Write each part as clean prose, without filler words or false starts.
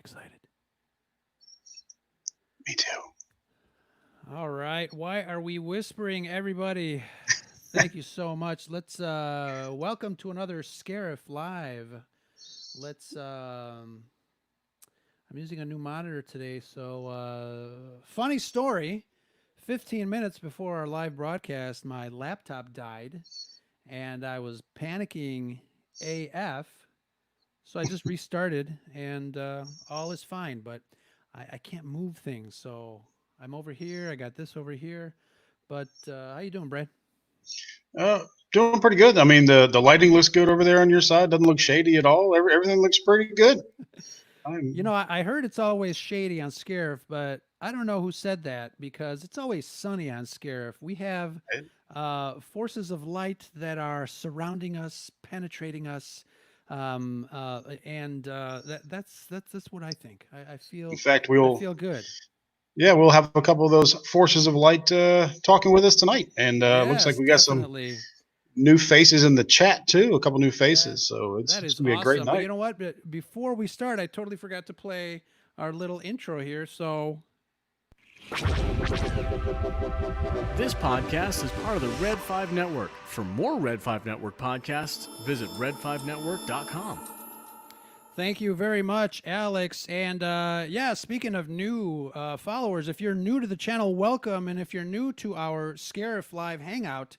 excited. Me too. All right. Why are we whispering, everybody? Thank you so much. Let's welcome to another Scarif Live. Let's I'm using a new monitor today, so funny story. 15 minutes before our live broadcast, my laptop died and I was panicking AF. So I just restarted and all is fine, but I can't move things. So I'm over here. I got this over here. But how you doing, Brad? Uh, Doing pretty good. I mean, the lighting looks good over there on your side. Doesn't look shady at all. Everything looks pretty good. You I'm, know, I heard it's always shady on Scarif, but I don't know who said that because it's always sunny on Scarif. We have forces of light that are surrounding us, penetrating us, and that's what I think. in fact, I we'll feel good. yeah, we'll have a couple of those forces of light talking with us tonight, and looks like Yes, we got some definitely. new faces in the chat too. A couple new That faces, so that it's is gonna be a great awesome. But you night. know what? Before we start, I totally forgot to play our little intro here. So This podcast is part of the Red 5 Network. For more Red 5 Network podcasts, visit red5network.com. thank you very much, Alex. And yeah, speaking of new followers, if you're new to the channel, welcome. And if you're new to our Scarif Live Hangout,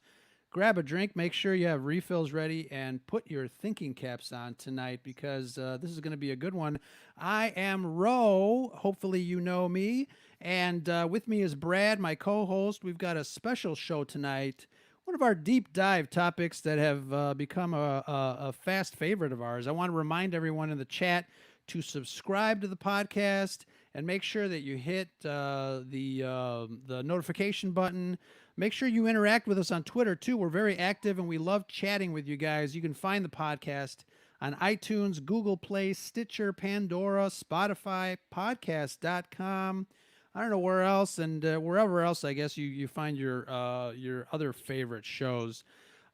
grab a drink, make sure you have refills ready, and put your thinking caps on tonight because this is going to be a good one. I am Ro. Hopefully, you know me. And with me is Brad, my co host. We've got a special show tonight. One of our deep dive topics that have become a fast favorite of ours. I want to remind everyone in the chat to subscribe to the podcast and make sure that you hit the notification button. Make sure you interact with us on Twitter too. We're very active and we love chatting with you guys. You can find the podcast on iTunes, Google Play, Stitcher, Pandora, Spotify, podcast.com. I don't know where else, and wherever else I guess you find your other favorite shows.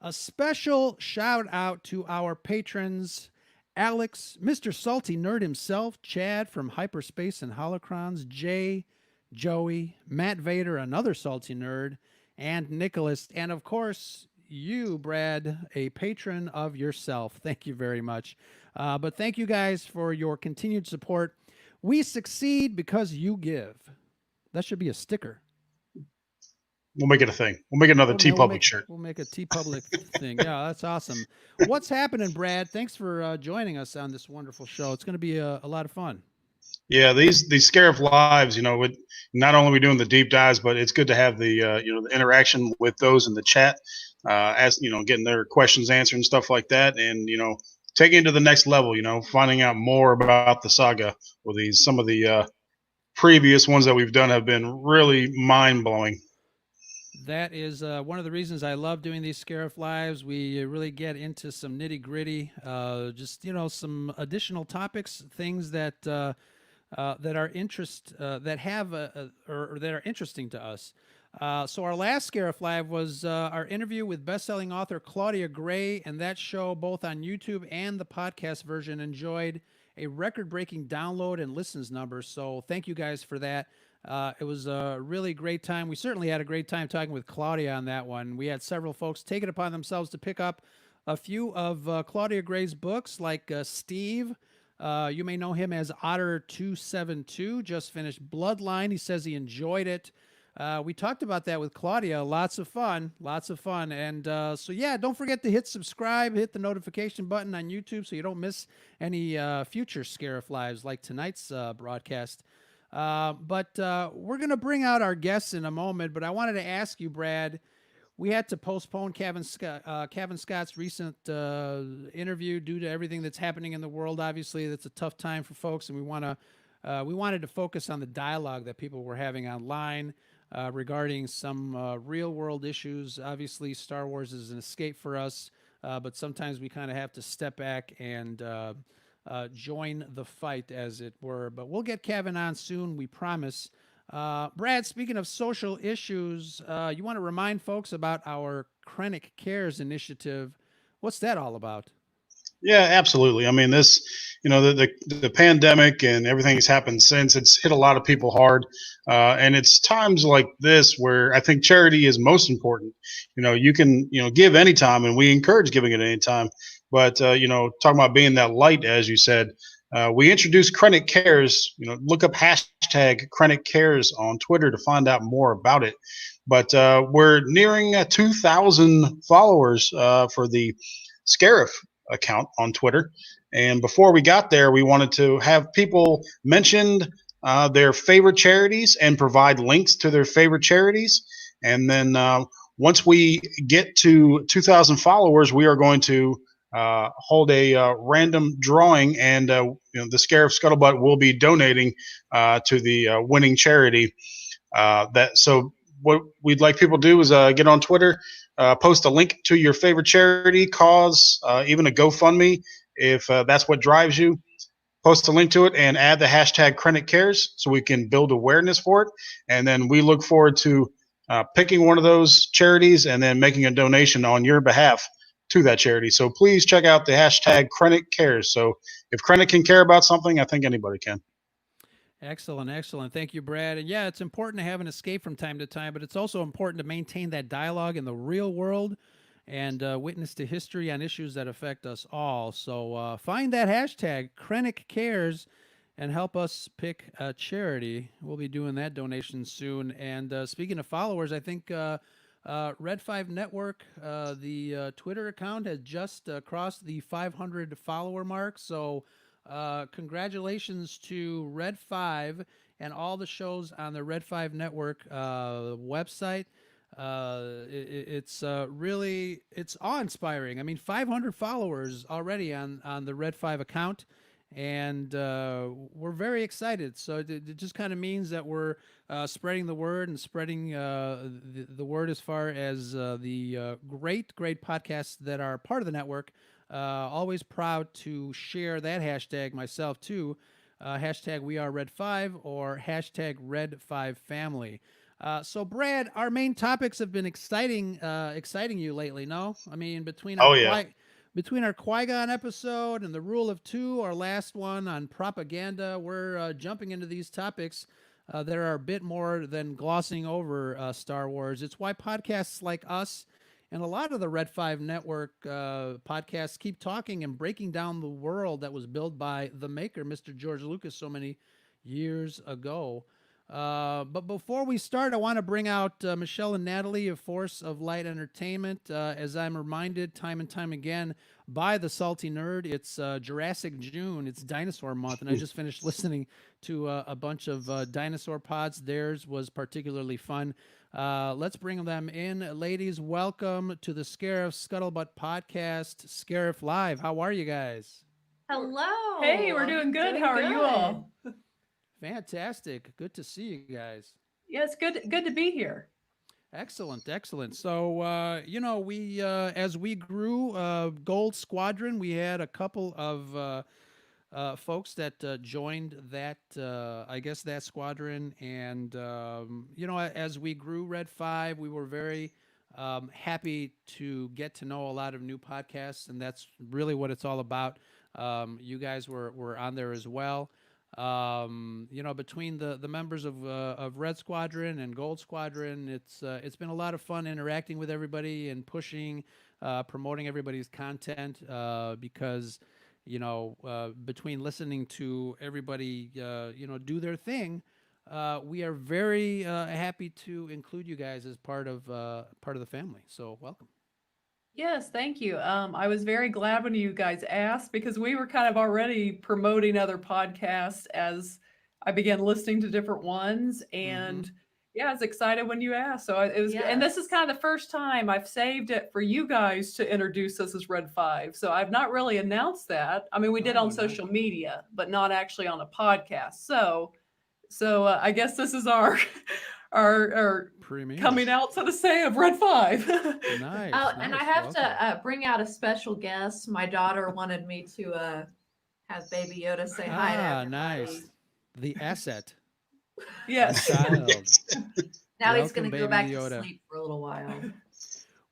A special shout out to our patrons, Alex, Mr. Salty Nerd himself, Chad from Hyperspace and Holocrons, Jay, Joey, Matt Vader, another salty nerd, and Nicholas, and of course you, Brad, a patron of yourself. Thank you very much. But thank you guys for your continued support. We succeed because you give. That should be a sticker. We'll make it a thing. We'll make another T Public shirt. We'll make a T Public thing. Yeah, that's awesome. What's happening, Brad? Thanks for joining us on this wonderful show. It's going to be a lot of fun. Yeah, these Scarif lives, with not only are we doing the deep dives, but it's good to have the the interaction with those in the chat, as getting their questions answered and stuff like that, and taking it to the next level. Finding out more about the saga. Well, these some of the previous ones that we've done have been really mind blowing. That is one of the reasons I love doing these Scarif Lives. We really get into some nitty gritty, just some additional topics, things that that are that have or that are interesting to us. So our last Scarif Live was our interview with best-selling author Claudia Gray, and that show, both on YouTube and the podcast version, enjoyed a record-breaking download and listens numbers. So thank you guys for that. It was a really great time. We certainly had a great time talking with Claudia on that one. We had several folks take it upon themselves to pick up a few of Claudia Gray's books, like Steve. You may know him as Otter272, just finished Bloodline. He says he enjoyed it. We talked about that with Claudia. Lots of fun. And so, yeah, don't forget to hit subscribe, hit the notification button on YouTube so you don't miss any future Scarif Lives like tonight's broadcast. But we're going to bring out our guests in a moment. But I wanted to ask you, Brad, we had to postpone Kevin Scott's recent interview due to everything that's happening in the world. Obviously, that's a tough time for folks, and we wanted to focus on the dialogue that people were having online regarding some real world issues. Obviously, Star Wars is an escape for us, but sometimes we kind of have to step back and join the fight, as it were. But we'll get Kevin on soon, we promise. Brad, speaking of social issues, you want to remind folks about our Krennic Cares initiative. What's that all about? Yeah, absolutely. I mean, this, the pandemic and everything that's happened since, it's hit a lot of people hard. And it's times like this where I think charity is most important. You can, give anytime, and we encourage giving at any time. But, talking about being that light, as you said, we introduced Krennic Cares. Look up hashtag Krennic Cares on Twitter to find out more about it. But we're nearing 2,000 followers for the Scarif account on Twitter. And before we got there, we wanted to have people mention their favorite charities and provide links to their favorite charities. And then once we get to 2,000 followers, we are going to hold a random drawing, and the Scarif Scuttlebutt will be donating to the winning charity. So what we'd like people to do is get on Twitter, post a link to your favorite charity, cause, even a GoFundMe, if that's what drives you. Post a link to it and add the hashtag Krennic Cares so we can build awareness for it. And then we look forward to picking one of those charities and then making a donation on your behalf to that charity. So please check out the hashtag Krennic Cares. So if Krennic can care about something, I think anybody can. Excellent, excellent. Thank you, Brad. And yeah, it's important to have an escape from time to time, but it's also important to maintain that dialogue in the real world and witness to history on issues that affect us all. So find that hashtag, Krennic Cares, and help us pick a charity. We'll be doing that donation soon. And speaking of followers, I think Red 5 Network, the Twitter account, has just crossed the 500 follower mark. So congratulations to Red 5 and all the shows on the Red 5 Network website. It's really, it's awe-inspiring. I mean, 500 followers already on the Red 5 account, and we're very excited. So it just kind of means that we're spreading the word and spreading the word as far as the great podcasts that are part of the network. Always proud to share that hashtag myself too. Hashtag We Are Red 5 or hashtag Red 5 Family. So Brad, our main topics have been exciting you lately. No, I mean between our Qui-Gon episode and the Rule of Two, our last one on propaganda, we're jumping into these topics that are a bit more than glossing over Star Wars. It's why podcasts like us and a lot of the Red 5 Network podcasts keep talking and breaking down the world that was built by the maker, Mr. George Lucas, so many years ago. But before we start, I want to bring out Michelle and Natalie of Force of Light Entertainment. As I'm reminded time and time again by the Salty Nerd, it's Jurassic June. It's Dinosaur Month, and I just finished listening to a bunch of dinosaur pods. Theirs was particularly fun. Let's bring them in. Ladies, welcome to the Scarif Scuttlebutt podcast, Scarif Live. How are you guys? Hello. Hey, we're doing good. How are you all? Fantastic. Good to see you guys. Yes, good to be here. Excellent, excellent. So, we as we grew Gold Squadron, we had a couple of folks that joined that, I guess, that squadron. And, as we grew Red 5, we were very happy to get to know a lot of new podcasts. And that's really what it's all about. You guys were on there as well. Between the members of Red Squadron and Gold Squadron, it's been a lot of fun interacting with everybody and pushing, promoting everybody's content, because, between listening to everybody, do their thing, we are very happy to include you guys as part of the family. So welcome. Yes, thank you. I was very glad when you guys asked because we were kind of already promoting other podcasts as I began listening to different ones. And yeah, I was excited when you asked. So it was, and this is kind of the first time I've saved it for you guys to introduce us as Red 5. So I've not really announced that. I mean, we did on social media, but not actually on a podcast. So I guess this is our coming out, so to say, of Red 5. Nice. And I have to bring out a special guest. My daughter wanted me to have Baby Yoda say hi to everybody. Nice. The asset. Yes. Child. Now he's going to go Baby back Yoda. to sleep for a little while.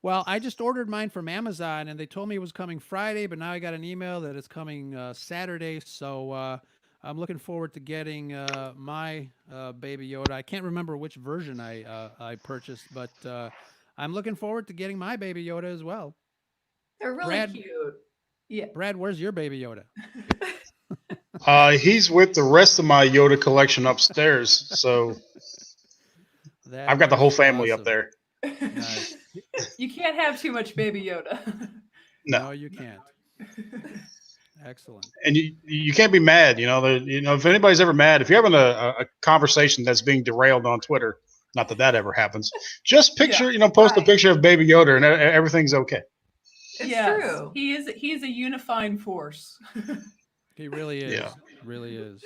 Well, I just ordered mine from Amazon, and they told me it was coming Friday, but now I got an email that it's coming Saturday. So I'm looking forward to getting my Baby Yoda. I can't remember which version I purchased, but I'm looking forward to getting my Baby Yoda as well. They're really Brad, cute. Yeah. Brad, where's your Baby Yoda? He's with the rest of my Yoda collection upstairs, so That I've got the whole is family up awesome. there. Nice. You can't have too much Baby Yoda. No, No, you can't. Excellent. and you can't be mad. If anybody's ever mad, if you're having a conversation that's being derailed on Twitter, not that ever happens, just picture, post a Right. picture of Baby Yoda, and everything's okay. It's Yes, true. He's a unifying force. He really is. Yeah. Really is.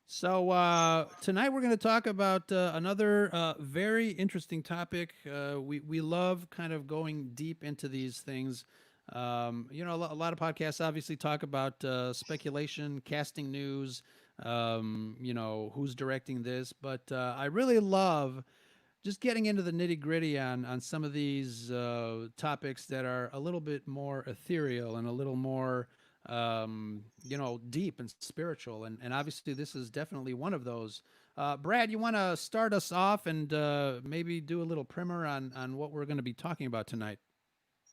So tonight we're going to talk about another very interesting topic. We love kind of going deep into these things. A lot of podcasts obviously talk about speculation, casting news, who's directing this. But I really love just getting into the nitty gritty on some of these topics that are a little bit more ethereal and a little more deep and spiritual. And obviously, this is definitely one of those. Brad, you want to start us off and maybe do a little primer on what we're going to be talking about tonight?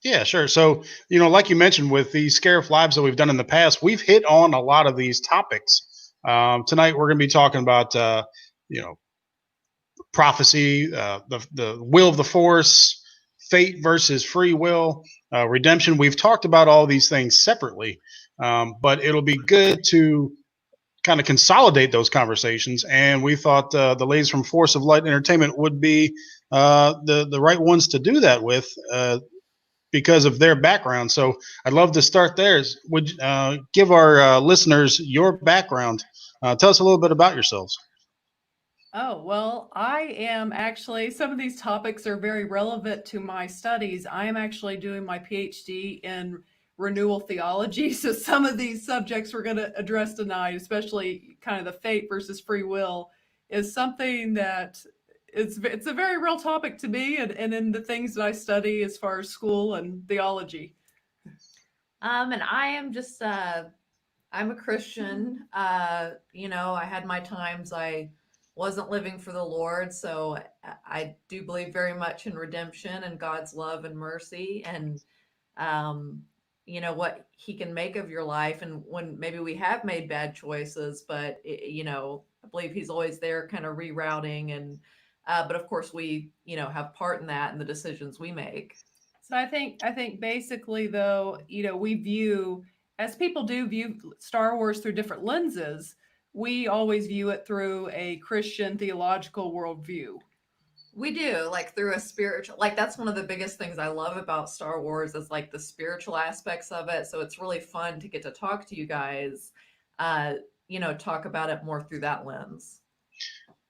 Yeah, sure. So, like you mentioned with the Scarif Lives that we've done in the past, we've hit on a lot of these topics. Tonight, we're going to be talking about, prophecy, the will of the Force, fate versus free will, redemption. We've talked about all these things separately, but it'll be good to kind of consolidate those conversations. And we thought the ladies from Force of Light Entertainment would be the right ones to do that with. Because of their background. So I'd love to start there. Would give our listeners your background. Tell us a little bit about yourselves. Oh, well, I am actually, some of these topics are very relevant to my studies. I am actually doing my PhD in renewal theology. So some of these subjects we're going to address tonight, especially kind of the fate versus free will, is something that it's a very real topic to me and in the things that I study as far as school and theology. And I am just I'm a Christian. I had my times I wasn't living for the Lord, so I do believe very much in redemption and God's love and mercy, and what He can make of your life, and when maybe we have made bad choices, but I believe He's always there, kind of rerouting, and but of course we have part in that and the decisions we make. So I think basically though, we view, as people do view Star Wars through different lenses, we always view it through a Christian theological worldview. We do, like through a spiritual, like that's one of the biggest things I love about Star Wars is like the spiritual aspects of it. So it's really fun to get to talk to you guys, talk about it more through that lens.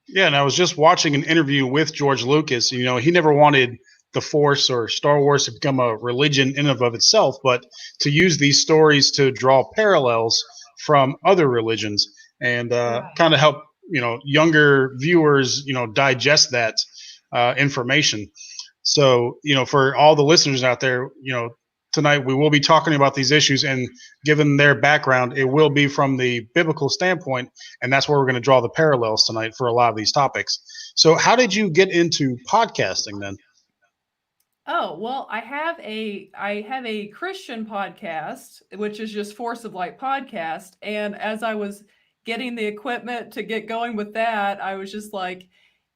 Yeah, and I was just watching an interview with George Lucas. He never wanted the Force or Star Wars to become a religion in and of itself, but to use these stories to draw parallels from other religions and Right. kind of help younger viewers digest that information. So for all the listeners out there, tonight we will be talking about these issues, and given their background, it will be from the biblical standpoint, and that's where we're going to draw the parallels tonight for a lot of these topics. So how did you get into podcasting then? Oh, well, I have a Christian podcast, which is just Force of Light podcast. And as I was getting the equipment to get going with that, I was just like,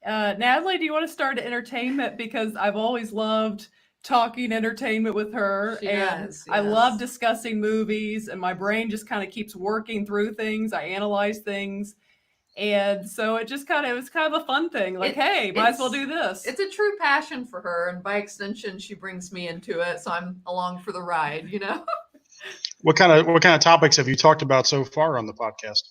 Natalie, do you want to start entertainment? Because I've always loved talking entertainment with her. She and does, I love yes. discussing movies, and my brain just kind of keeps working through things. I analyze things. And so it was kind of a fun thing. Like, hey, might as well do this. It's a true passion for her, and by extension, she brings me into it, so I'm along for the ride. What kind of topics have you talked about so far on the podcast?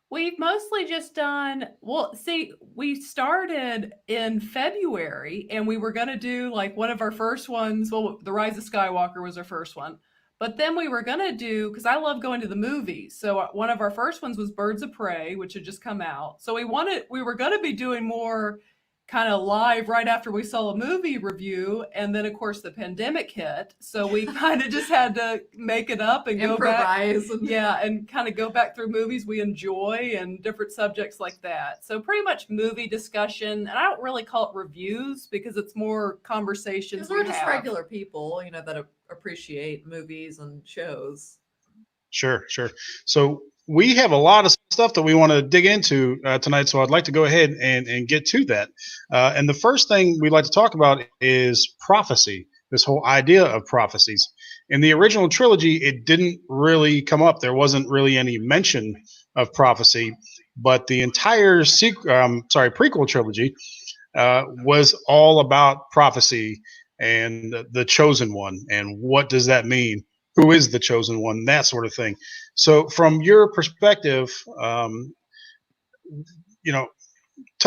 We've mostly just done, we started in February, and we were going to do like one of our first ones. Well, The Rise of Skywalker was our first one. But then we were going to do, because I love going to the movies. So one of our first ones was Birds of Prey, which had just come out. So we were going to be doing more kind of live right after we saw a movie review, and then of course the pandemic hit, so we kind of just had to make it up and go back, Improvise. and kind of go back through movies we enjoy and different subjects like that. So pretty much movie discussion, and I don't really call it reviews because it's more conversations Because we're we just have. regular people, that appreciate movies and shows. Sure, sure. So we have a lot of stuff that we want to dig into tonight. So I'd like to go ahead and get to that. And the first thing we'd like to talk about is prophecy, this whole idea of prophecies. In the original trilogy, it didn't really come up. There wasn't really any mention of prophecy, but the entire prequel trilogy was all about prophecy and the chosen one and what does that mean, who is the chosen one, that sort of thing. So from your perspective, tell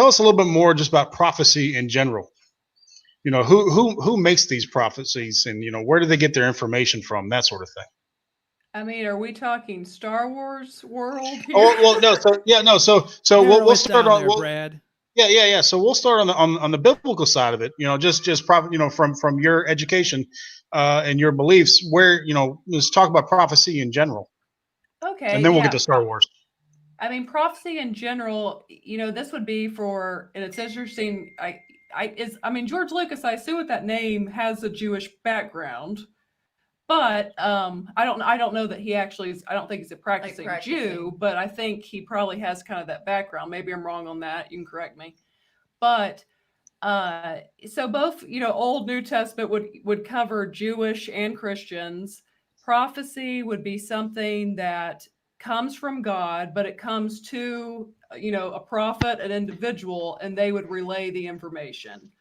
us a little bit more just about prophecy in general. Who makes these prophecies, and where do they get their information from, that sort of thing. I mean, are we talking Star Wars world here? Oh well, no. So we'll start on there, Brad. Yeah. So we'll start on the biblical side of it. Just from your education and your beliefs. Where let's talk about prophecy in general, Okay, and then we'll get to Star Wars. I mean, prophecy in general. This would be for, and it's interesting. George Lucas. I assume with that name has a Jewish background, but I don't know that he actually is. I don't think he's a practicing Jew, but I think he probably has kind of that background. Maybe I'm wrong on that. You can correct me. But so both, Old New Testament would cover Jewish and Christians. Prophecy would be something that comes from God, but it comes to, a prophet, an individual, and they would relay the information.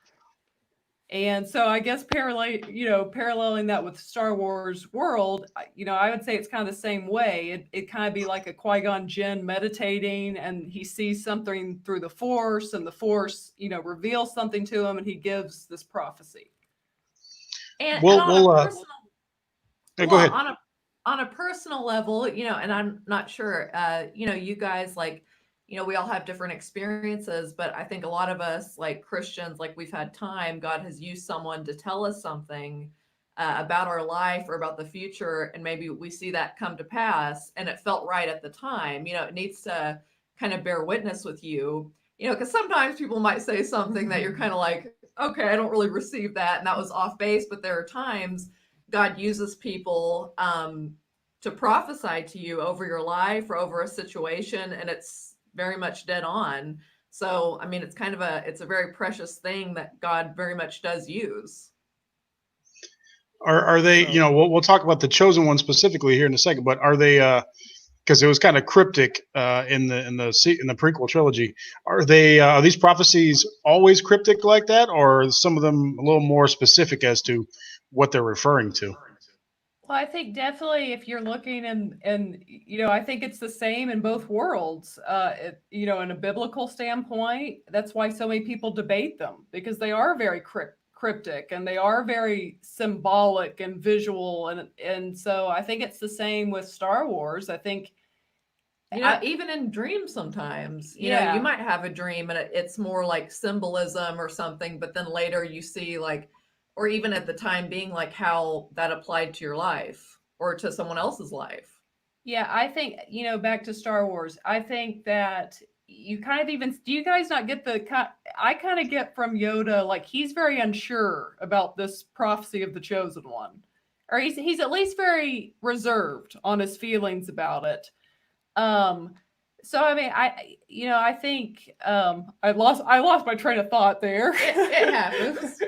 And so I guess paralleling that with Star Wars world, I would say it's kind of the same way. It kind of be like a Qui-Gon Jinn meditating, and he sees something through the Force, and the Force, reveals something to him, and he gives this prophecy. And, go ahead. On a personal level, and I'm not sure, you guys, like, we all have different experiences, but I think a lot of us, like Christians, like we've had time, God has used someone to tell us something about our life or about the future, and maybe we see that come to pass, and it felt right at the time. It needs to kind of bear witness with you, because sometimes people might say something that you're kind of like, okay, I don't really receive that, and that was off base, but there are times God uses people to prophesy to you over your life or over a situation, and it's very much dead on. So, I mean, it's a very precious thing that God very much does use. Are they? We'll talk about the chosen one specifically here in a second, but are they? Because it was kind of cryptic in the prequel trilogy. Are these prophecies always cryptic like that, or are some of them a little more specific as to what they're referring to? Well, I think definitely if you're looking and I think it's the same in both worlds. In a biblical standpoint, that's why so many people debate them, because they are very cryptic and they are very symbolic and visual, and so I think it's the same with Star Wars. I think even in dreams sometimes, you might have a dream and it's more like symbolism or something, but then later you see like, or even at the time being like how that applied to your life or to someone else's life. Yeah, I think, back to Star Wars, I think that you kind of even, do you guys not get I kind of get from Yoda, like he's very unsure about this prophecy of the chosen one, or he's at least very reserved on his feelings about it. So I mean, I think I lost my train of thought there. It happens.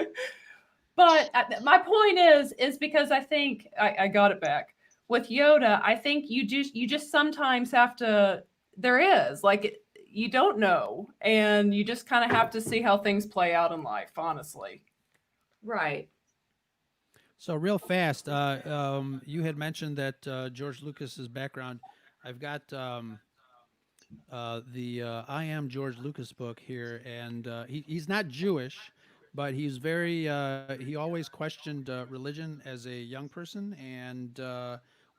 But my point is because I think I got it back with Yoda. I think you just sometimes have to. There is like you don't know, and you just kind of have to see how things play out in life. Honestly, right. So real fast, you had mentioned that George Lucas's background. I've got the I Am George Lucas book here, and he's not Jewish, but he's very he always questioned religion as a young person, and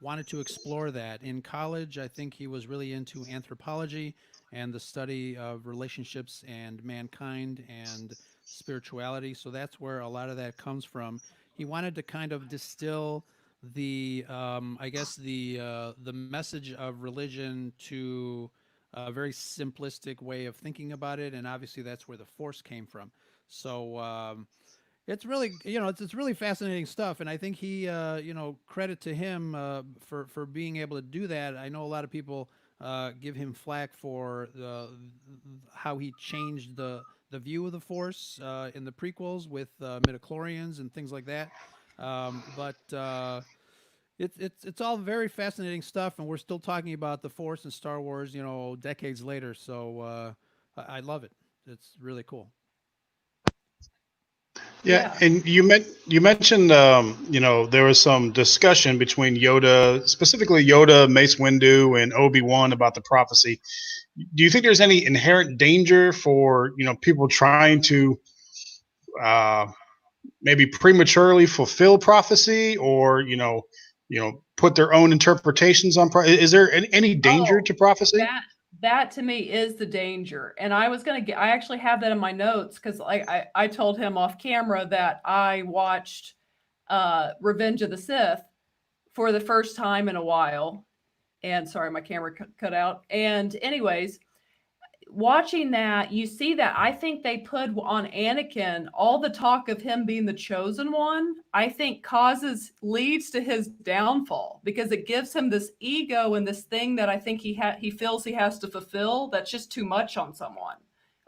wanted to explore that. In college, I think he was really into anthropology and the study of relationships and mankind and spirituality. So that's where a lot of that comes from. He wanted to kind of distill I guess the message of religion to a very simplistic way of thinking about it, and obviously that's where the Force came from. So it's really, it's really fascinating stuff, and I think he credit to him for being able to do that. I know a lot of people give him flack for how he changed the view of the Force in the prequels with midichlorians and things like that. But it's all very fascinating stuff, and we're still talking about the Force and Star Wars, decades later. So I love it. It's really cool. Yeah, Yeah. and you mentioned there was some discussion between Yoda, specifically Yoda, Mace Windu, and Obi-Wan about the prophecy. Do you think there's any inherent danger for people trying to uh, maybe prematurely fulfill prophecy, or put their own interpretations on? Is there any danger Oh, to prophecy? that to me is the danger. And I was gonna get, I actually have that in my notes because I told him off camera that I watched Revenge of the Sith for the first time in a while. And sorry, my camera cut out. And anyways, watching that, you see that I think they put on Anakin all the talk of him being the chosen one. I think leads to his downfall because it gives him this ego and this thing that I think he feels he has to fulfill. That's just too much on someone.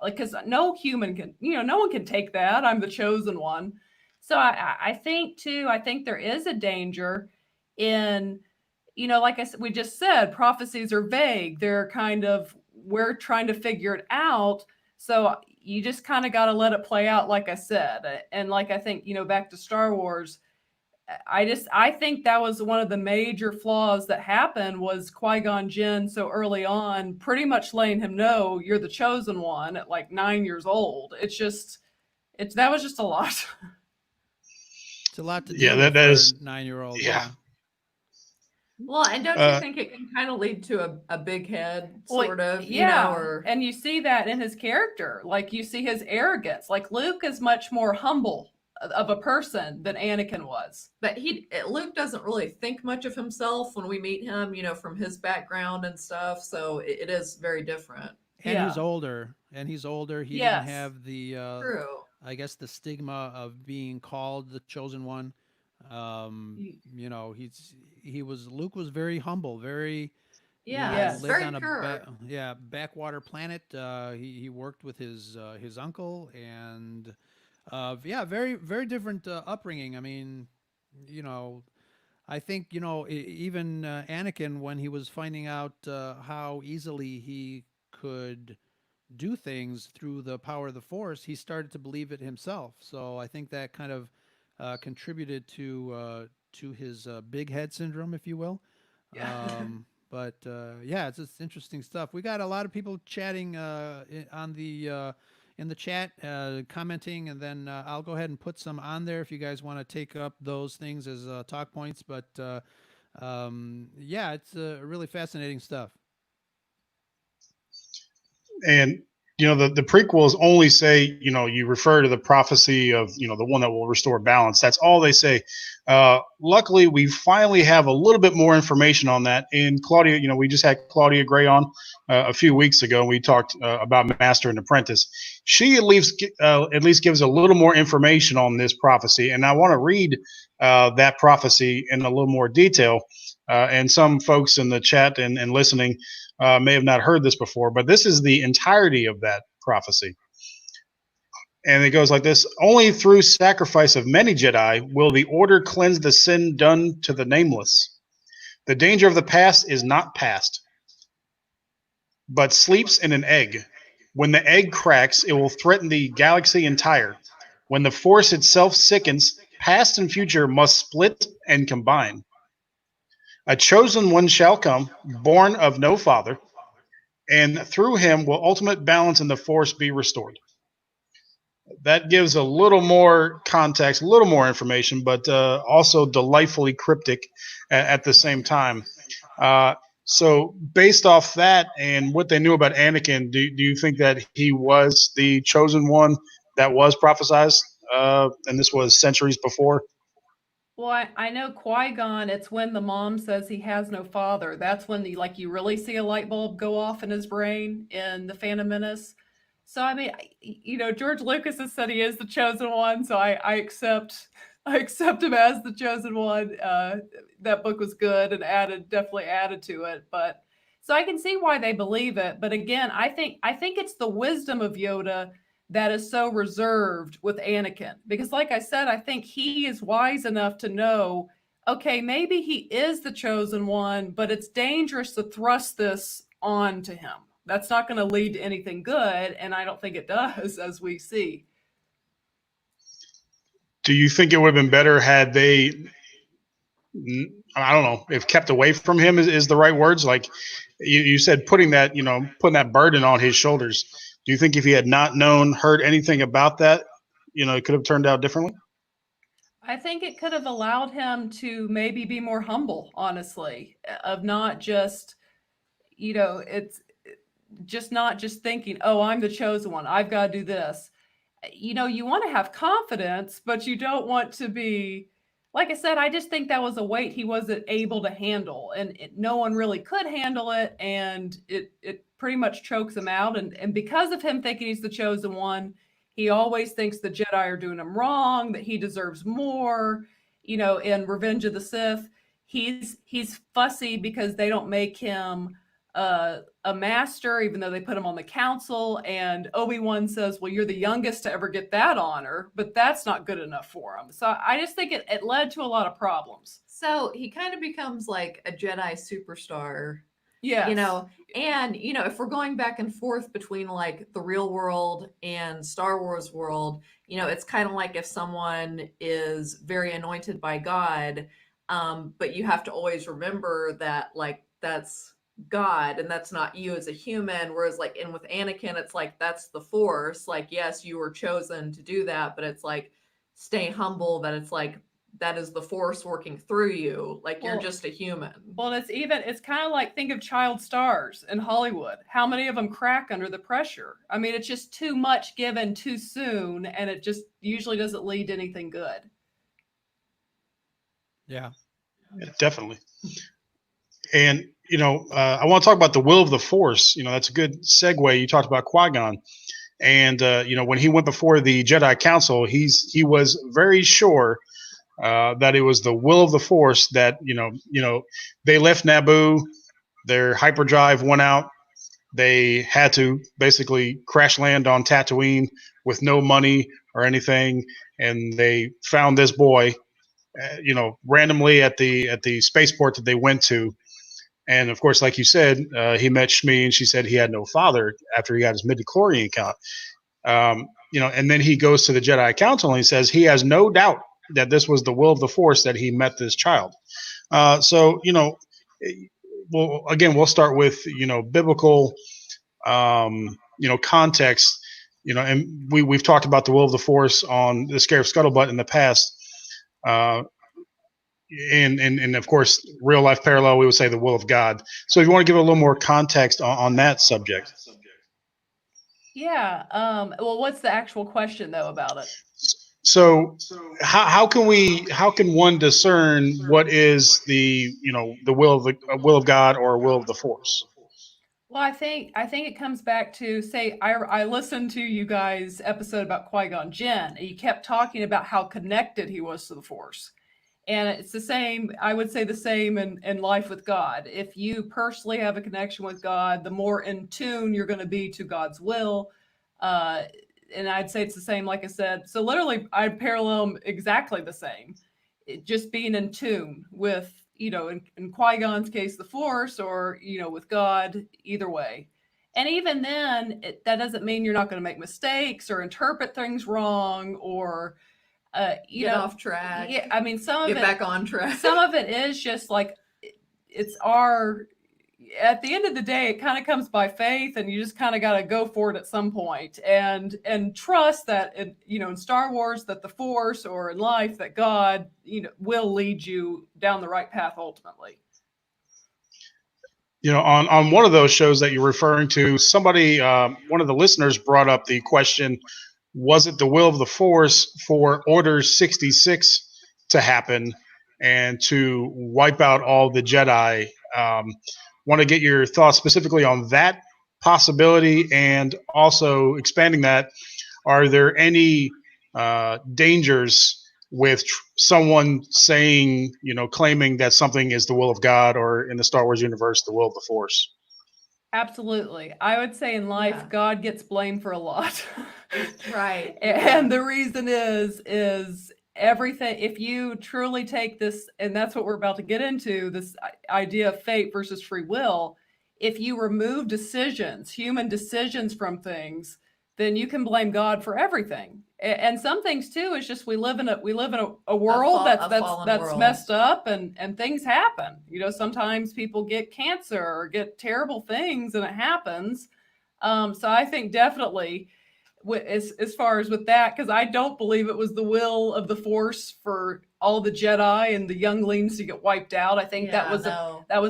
Like, because no human can, no one can take that. I'm the chosen one. So I think too. I think there is a danger in, like I said, we just said, prophecies are vague. They're kind of, we're trying to figure it out. So you just kind of got to let it play out, like I said. And like I think, back to Star Wars, I think that was one of the major flaws that happened was Qui-Gon Jinn so early on, pretty much letting him know you're the chosen one at like 9 years old. That was just a lot. It's a lot to Yeah, do that for a is 9-year-old. yeah. Yeah. Well, and don't you think it can kind of lead to a big head, sort of, yeah. or And you see that in his character. Like you see his arrogance. Like Luke is much more humble of a person than Anakin was. but Luke doesn't really think much of himself when we meet him, from his background and stuff. So it is very different. And he's Yeah. older. He didn't Yes. have the True. I guess the stigma of being called the chosen one. Luke was very humble, very Yeah, Yes. it's lived very on a pure. backwater planet. He worked with his uncle, and very very different upbringing. I mean, you know, I think even Anakin, when he was finding out how easily he could do things through the power of the Force, he started to believe it himself. So I think that kind of contributed to his big head syndrome, if you will. Yeah. But yeah, it's just interesting stuff. We got a lot of people chatting in the chat, commenting, and then I'll go ahead and put some on there if you guys want to take up those things as talk points. But yeah, it's really fascinating stuff. And the prequels only say you refer to the prophecy of the one that will restore balance. That's all they say. Luckily, we finally have a little bit more information on that. And Claudia, we just had Claudia Gray on a few weeks ago. And we talked about Master and Apprentice. She at least gives a little more information on this prophecy, and I want to read that prophecy in a little more detail. And some folks in the chat and listening may have not heard this before, but this is the entirety of that prophecy. And it goes like this: only through sacrifice of many Jedi will the Order cleanse the sin done to the nameless. The danger of the past is not past, but sleeps in an egg. When the egg cracks, it will threaten the galaxy entire. When the Force itself sickens, past and future must split and combine. A chosen one shall come, born of no father, and through him will ultimate balance in the Force be restored. that gives a little more context, a little more information, but also delightfully cryptic at the same time. So based off that and what they knew about Anakin, do you think that he was the chosen one that was prophesized? And this was centuries before? Well, I know Qui-Gon, it's when the mom says he has no father. That's when you really see a light bulb go off in his brain in The Phantom Menace. So, I mean, George Lucas has said he is the chosen one, so I accept him as the chosen one. That book was good and definitely added to it. But so I can see why they believe it. But again, I think it's the wisdom of Yoda that is so reserved with Anakin. Because like I said, I think he is wise enough to know, okay, maybe he is the chosen one, but it's dangerous to thrust this on to him. That's not going to lead to anything good, and I don't think it does, as we see. Do you think it would have been better had they, I don't know, if kept away from him is the right words? Like you said, putting that burden on his shoulders. Do you think if he had not heard anything about that, it could have turned out differently? I think it could have allowed him to maybe be more humble, honestly, of not just, it's just not just thinking, oh, I'm the chosen one, I've got to do this. You want to have confidence, but you don't want to be, like I said, I just think that was a weight he wasn't able to handle, and no one really could handle it, and it pretty much chokes him out. And because of him thinking he's the chosen one, he always thinks the Jedi are doing him wrong, that he deserves more. In Revenge of the Sith, he's fussy because they don't make him a master, even though they put him on the council. And Obi-Wan says, well, you're the youngest to ever get that honor, but that's not good enough for him. So I just think it led to a lot of problems. So he kind of becomes like a Jedi superstar. Yes. And if we're going back and forth between like the real world and Star Wars world, it's kind of like if someone is very anointed by God, but you have to always remember that like that's God and that's not you as a human. Whereas like with Anakin, it's like that's the Force. Like, yes, you were chosen to do that, but it's like stay humble that it's like that is the Force working through you. Like you're just a human. Well, it's kind of like, think of child stars in Hollywood. How many of them crack under the pressure? I mean, it's just too much given too soon, and it just usually doesn't lead to anything good. Yeah, definitely. And I want to talk about the will of the Force. That's a good segue. You talked about Qui-Gon, and when he went before the Jedi Council, he was very sure that it was the will of the Force that they left Naboo, their hyperdrive went out, they had to basically crash land on Tatooine with no money or anything, and they found this boy, randomly at the spaceport that they went to. And of course, like you said, he met Shmi, and she said he had no father after he got his midichlorian count. And then he goes to the Jedi Council and he says he has no doubt that this was the will of the Force that he met this child. So well, again, we'll start with biblical context. And we've talked about the will of the Force on the Scarif Scuttlebutt in the past. And of course, real life parallel, we would say the will of God. So if you want to give a little more context on that subject. Yeah. Well, what's the actual question though about it? So how can one discern what is the will of God or will of the Force? Well, I think it comes back to, say, I listened to you guys' episode about Qui-Gon Jinn, and you kept talking about how connected he was to the Force. And it's the same, I would say the same in life with God. If you personally have a connection with God, the more in tune you're going to be to God's will. And I'd say it's the same, like I said. So literally, I'd parallel them exactly the same. Just being in tune with, in Qui-Gon's case, the Force, or, with God, either way. And even then, that doesn't mean you're not going to make mistakes or interpret things wrong or, get off track. Yeah, I mean, some of it, get back on track. Some of it is just like, it's at the end of the day, it kind of comes by faith, and you just kind of got to go for it at some point, and trust that in Star Wars, that the Force, or in life, that God will lead you down the right path ultimately. On one of those shows that you're referring to, somebody, one of the listeners brought up the question, was it the will of the Force for Order 66 to happen and to wipe out all the Jedi? Want to get your thoughts specifically on that possibility, and also expanding that, are there any dangers with someone saying, claiming that something is the will of God, or in the Star Wars universe, the will of the Force? Absolutely. I would say in life, Yeah. God gets blamed for a lot. Right. And the reason is everything, if you truly take this, and that's what we're about to get into, this idea of fate versus free will, if you remove decisions, human decisions from things, then you can blame God for everything. And some things too is just we live in a world that's fallen world. messed up, and things happen. Sometimes people get cancer or get terrible things, and it happens. So I think definitely, as far as with that, because I don't believe it was the will of the Force for all the Jedi and the younglings to get wiped out. I think that was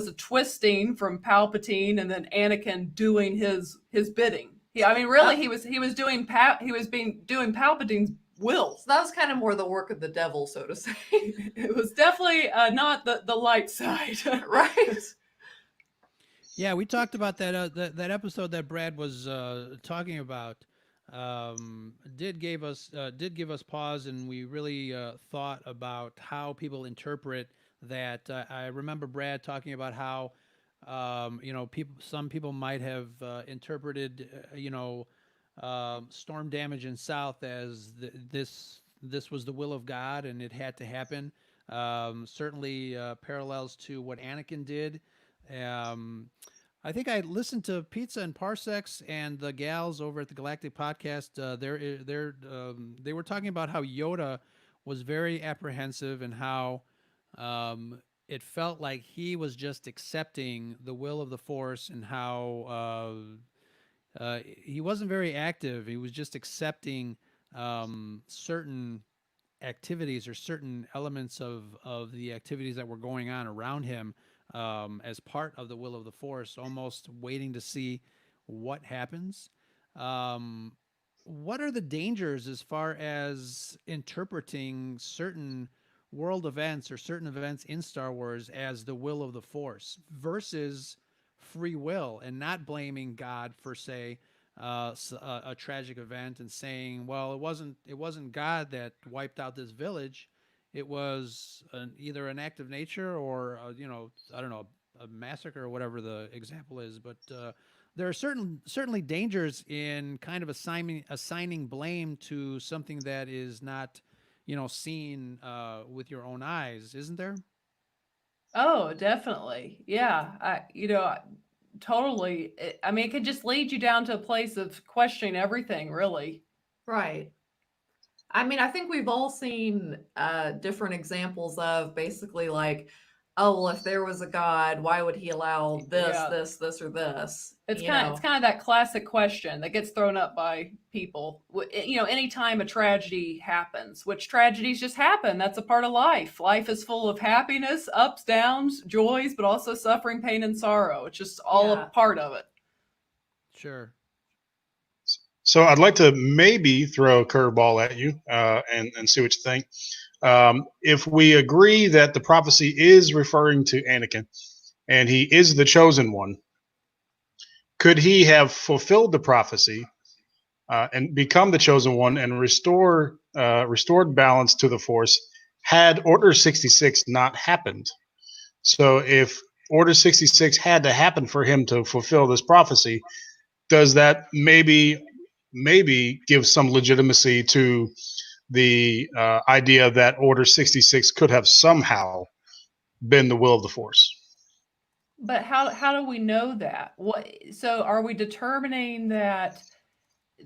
a twisting from Palpatine, and then Anakin doing his bidding. Really, he was doing doing Palpatine's will. So that was kind of more the work of the devil, so to say. It was definitely not the light side, right? Yeah, we talked about that that episode that Brad was talking about. Did give us pause, and we really thought about how people interpret that. I remember Brad talking about how some people might have interpreted storm damage in South as this was the will of God and it had to happen. Certainly parallels to what Anakin did. I think I listened to Pizza and Parsecs and the gals over at the Galactic Podcast. They were talking about how Yoda was very apprehensive, and how it felt like he was just accepting the will of the Force, and how he wasn't very active. He was just accepting certain activities or certain elements of the activities that were going on around him as part of the will of the Force, almost waiting to see what happens. What are the dangers as far as interpreting certain world events or certain events in Star Wars as the will of the Force versus free will, and not blaming God for, say, a tragic event, and saying, well, it wasn't God that wiped out this village. It was either an act of nature, or I don't know, a massacre, or whatever the example is. But there are certainly dangers in kind of assigning blame to something that is not seen with your own eyes, isn't there? Oh, definitely. Yeah. Totally. It could just lead you down to a place of questioning everything, really. Right. I think we've all seen different examples of basically like, oh, well, if there was a God, why would he allow this, Yeah. this, or this? It's kind of that classic question that gets thrown up by people. Anytime a tragedy happens, which tragedies just happen. That's a part of life. Life is full of happiness, ups, downs, joys, but also suffering, pain, and sorrow. It's just all a part of it. Sure. So I'd like to maybe throw a curveball at you and see what you think. If we agree that the prophecy is referring to Anakin and he is the chosen one, could he have fulfilled the prophecy and become the chosen one and restored balance to the Force had Order 66 not happened? So if Order 66 had to happen for him to fulfill this prophecy, does that maybe give some legitimacy to the idea that Order 66 could have somehow been the will of the Force? But how do we know that? So are we determining that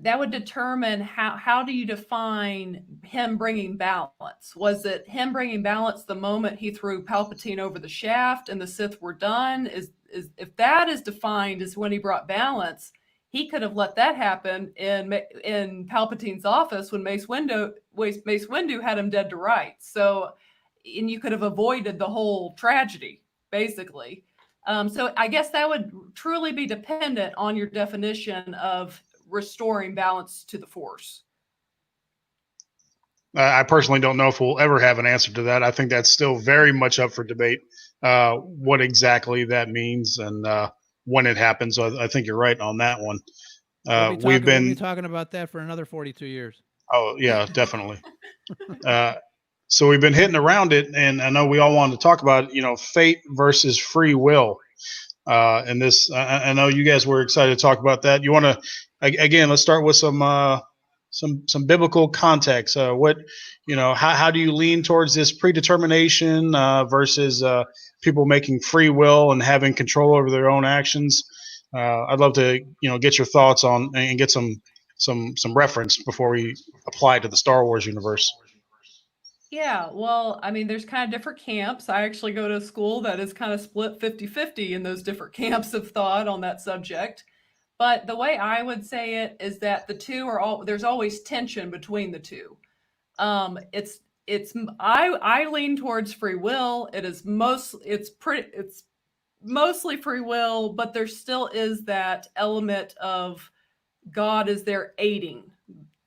that would determine how do you define him bringing balance? Was it him bringing balance the moment he threw Palpatine over the shaft and the Sith were done? Is if that is defined as when he brought balance, he could have let that happen in Palpatine's office when Mace Windu had him dead to rights. So, and you could have avoided the whole tragedy, basically. So I guess that would truly be dependent on your definition of restoring balance to the Force. I personally don't know if we'll ever have an answer to that. I think that's still very much up for debate, what exactly that means and when it happens. So I think you're right on that one. We'll be talking about that for another 42 years. Oh, yeah, definitely. So we've been hitting around it, and I know we all wanted to talk about, fate versus free will. And this, I know you guys were excited to talk about that. You want to, again, let's start with some biblical context. How do you lean towards this predetermination versus people making free will and having control over their own actions? I'd love to, get your thoughts on and get some reference before we apply to the Star Wars universe. Yeah, well, I mean, there's kind of different camps. I actually go to a school that is kind of split 50-50 in those different camps of thought on that subject. But the way I would say it is that the two are there's always tension between the two. I lean towards free will. It's mostly free will, but there still is that element of God is there aiding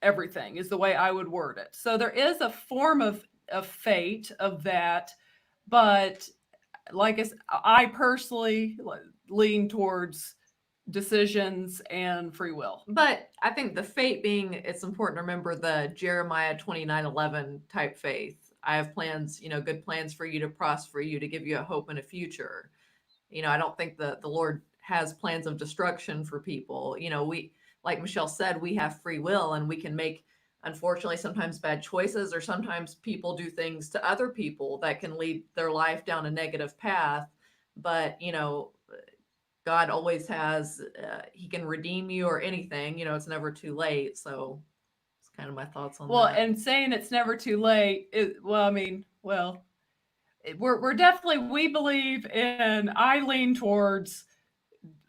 everything, is the way I would word it. So there is a form of fate of that, but I personally lean towards decisions and free will. But I think the fate being, it's important to remember the Jeremiah 29:11 type faith. I have plans, good plans for you to prosper you, to give you a hope and a future. I don't think the Lord has plans of destruction for people. We, like Michelle said, we have free will, and we can make, unfortunately, sometimes bad choices, or sometimes people do things to other people that can lead their life down a negative path. But, God always has, he can redeem you or anything, it's never too late. So it's kind of my thoughts on that. Well, and saying it's never too late, we're definitely, we believe in, I lean towards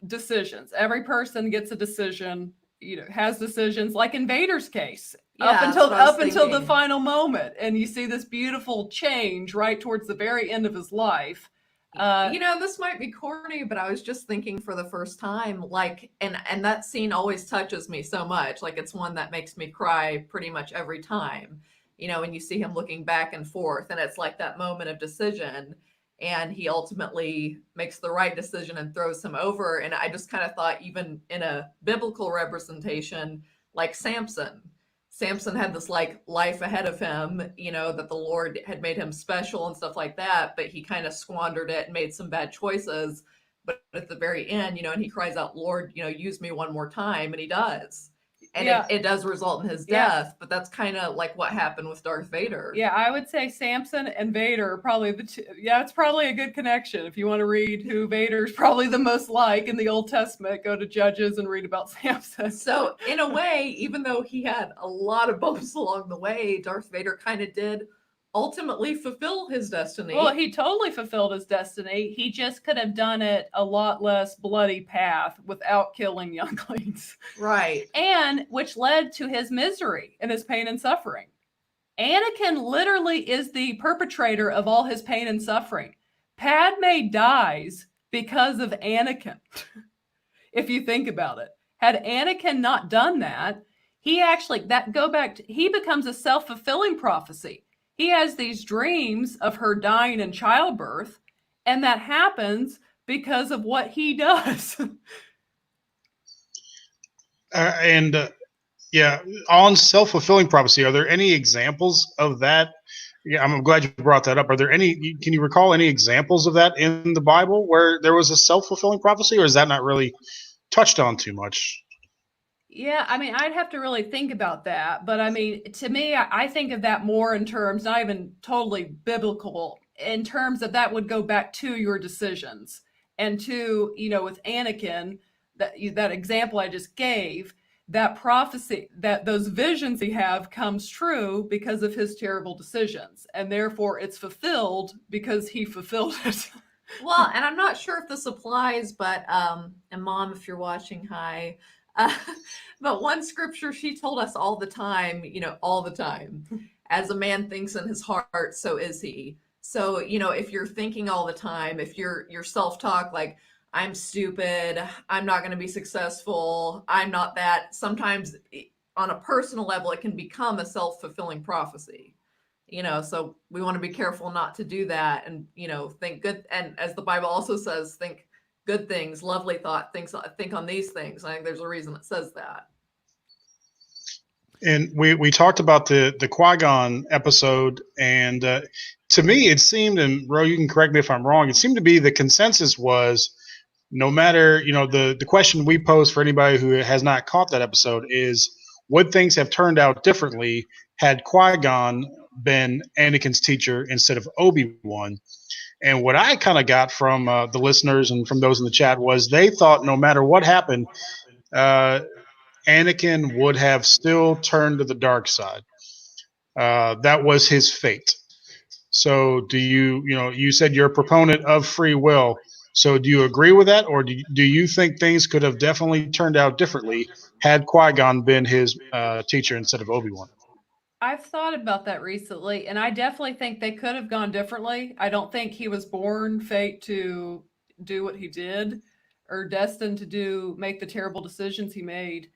decisions. Every person gets a decision, has decisions, like in Vader's case, up until the final moment. And you see this beautiful change right towards the very end of his life. This might be corny, but I was just thinking for the first time, and that scene always touches me so much. Like, it's one that makes me cry pretty much every time, when you see him looking back and forth, and it's like that moment of decision, and he ultimately makes the right decision and throws him over. And I just kind of thought, even in a biblical representation, like Samson had this life ahead of him, that the Lord had made him special and stuff like that, but he kind of squandered it and made some bad choices. But at the very end, and he cries out, Lord, use me one more time. And he does. And it does result in his death, but that's kind of like what happened with Darth Vader. Yeah, I would say Samson and Vader are probably the two. Yeah, it's probably a good connection. If you want to read who Vader's probably the most like in the Old Testament, go to Judges and read about Samson. So in a way, even though he had a lot of bumps along the way, Darth Vader kind of did ultimately fulfill his destiny. Well, he totally fulfilled his destiny. He just could have done it a lot less bloody path without killing younglings. Right. And which led to his misery and his pain and suffering. Anakin literally is the perpetrator of all his pain and suffering. Padme dies because of Anakin. If you think about it. Had Anakin not done that, he becomes a self-fulfilling prophecy. He has these dreams of her dying in childbirth, and that happens because of what he does. On self-fulfilling prophecy, are there any examples of that? Yeah, I'm glad you brought that up. Can you recall any examples of that in the Bible where there was a self-fulfilling prophecy, or is that not really touched on too much? Yeah, I mean, I'd have to really think about that. But I mean, to me, I think of that more in terms, not even totally biblical, in terms of that would go back to your decisions. And to, with Anakin, that example I just gave, that prophecy, that those visions he have comes true because of his terrible decisions, and therefore it's fulfilled because he fulfilled it. Well, and I'm not sure if this applies, but and Mom, if you're watching, hi. Uh, but one scripture she told us all the time, all the time, as a man thinks in his heart, so is he. So, if you're thinking all the time, if your self-talk like I'm stupid, I'm not going to be successful, I'm not that, sometimes on a personal level it can become a self-fulfilling prophecy. So we want to be careful not to do that, and think good, and as the Bible also says, think good things, lovely thought, think on these things. I think there's a reason it says that. And we talked about the Qui-Gon episode, and to me it seemed, and Ro, you can correct me if I'm wrong, it seemed to be the consensus was, no matter, the question we pose for anybody who has not caught that episode is, would things have turned out differently had Qui-Gon been Anakin's teacher instead of Obi-Wan? And what I kind of got from the listeners and from those in the chat was they thought no matter what happened, Anakin would have still turned to the dark side. That was his fate. So do you said you're a proponent of free will. So do you agree with that, or do you think things could have definitely turned out differently had Qui-Gon been his teacher instead of Obi-Wan? I've thought about that recently, and I definitely think they could have gone differently. I don't think he was born fate to do what he did, or destined to make the terrible decisions he made.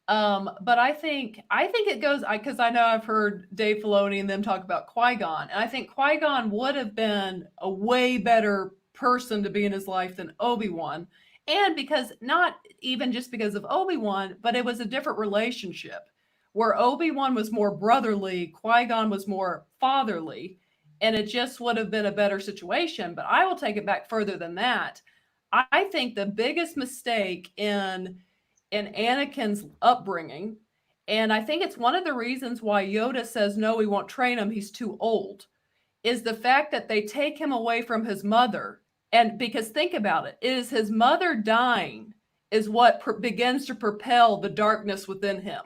But I think it goes, because I know I've heard Dave Filoni and them talk about Qui-Gon, and I think Qui-Gon would have been a way better person to be in his life than Obi-Wan, and because not even just because of Obi-Wan, but it was a different relationship where Obi-Wan was more brotherly, Qui-Gon was more fatherly, and it just would have been a better situation. But I will take it back further than that. I think the biggest mistake in Anakin's upbringing, and I think it's one of the reasons why Yoda says no, we won't train him, he's too old, is the fact that they take him away from his mother. And because think about it, it is his mother dying is what begins to propel the darkness within him.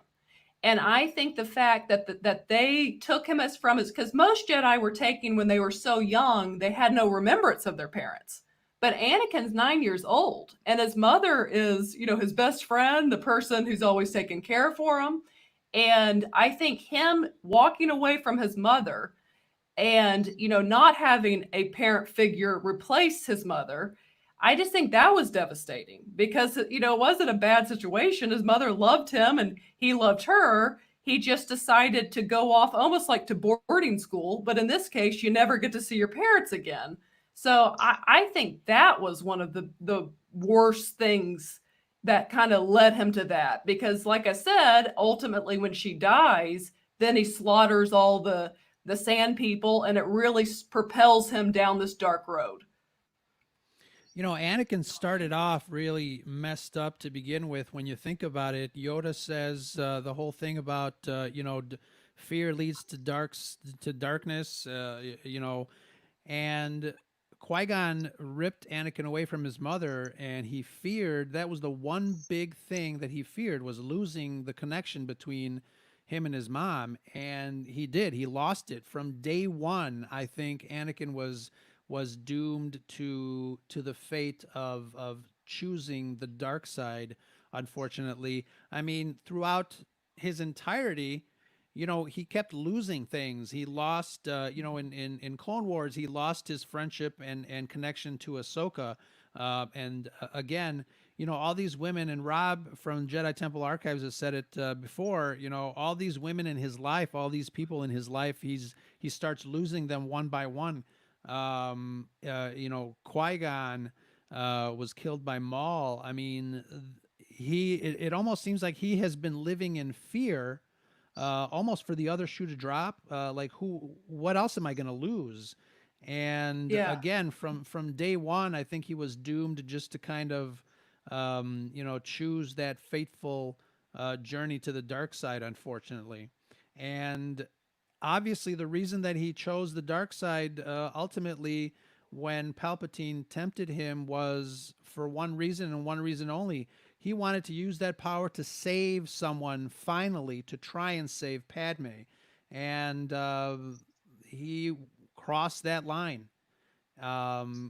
And I think the fact that they took him as from his, because most Jedi were taken when they were so young, they had no remembrance of their parents. But Anakin's 9 years old, and his mother is, his best friend, the person who's always taken care for him. And I think him walking away from his mother and, not having a parent figure replace his mother, I just think that was devastating because, it wasn't a bad situation. His mother loved him and he loved her. He just decided to go off almost like to boarding school. But in this case, you never get to see your parents again. So I think that was one of the worst things that kind of led him to that. Because like I said, ultimately when she dies, then he slaughters all the sand people, and it really propels him down this dark road. Anakin started off really messed up to begin with. When you think about it, Yoda says the whole thing about fear leads to darkness, and Qui-Gon ripped Anakin away from his mother, and he feared, that was the one big thing that he feared, was losing the connection between him and his mom. And he did. He lost it from day one. I think Anakin was doomed to the fate of choosing the dark side, unfortunately. I mean, throughout his entirety, he kept losing things. He lost, in Clone Wars, he lost his friendship and connection to Ahsoka. Again, all these women, and Rob from Jedi Temple Archives has said it before, all these women in his life, all these people in his life, he starts losing them one by one. Qui-Gon was killed by Maul. I mean, it almost seems like he has been living in fear, almost for the other shoe to drop. What else am I going to lose? And Yeah. again, from day one, I think he was doomed just to kind of, choose that fateful journey to the dark side, unfortunately. And obviously, the reason that he chose the dark side ultimately, when Palpatine tempted him, was for one reason and one reason only. He wanted to use that power to save someone, finally, to try and save Padme. And he crossed that line.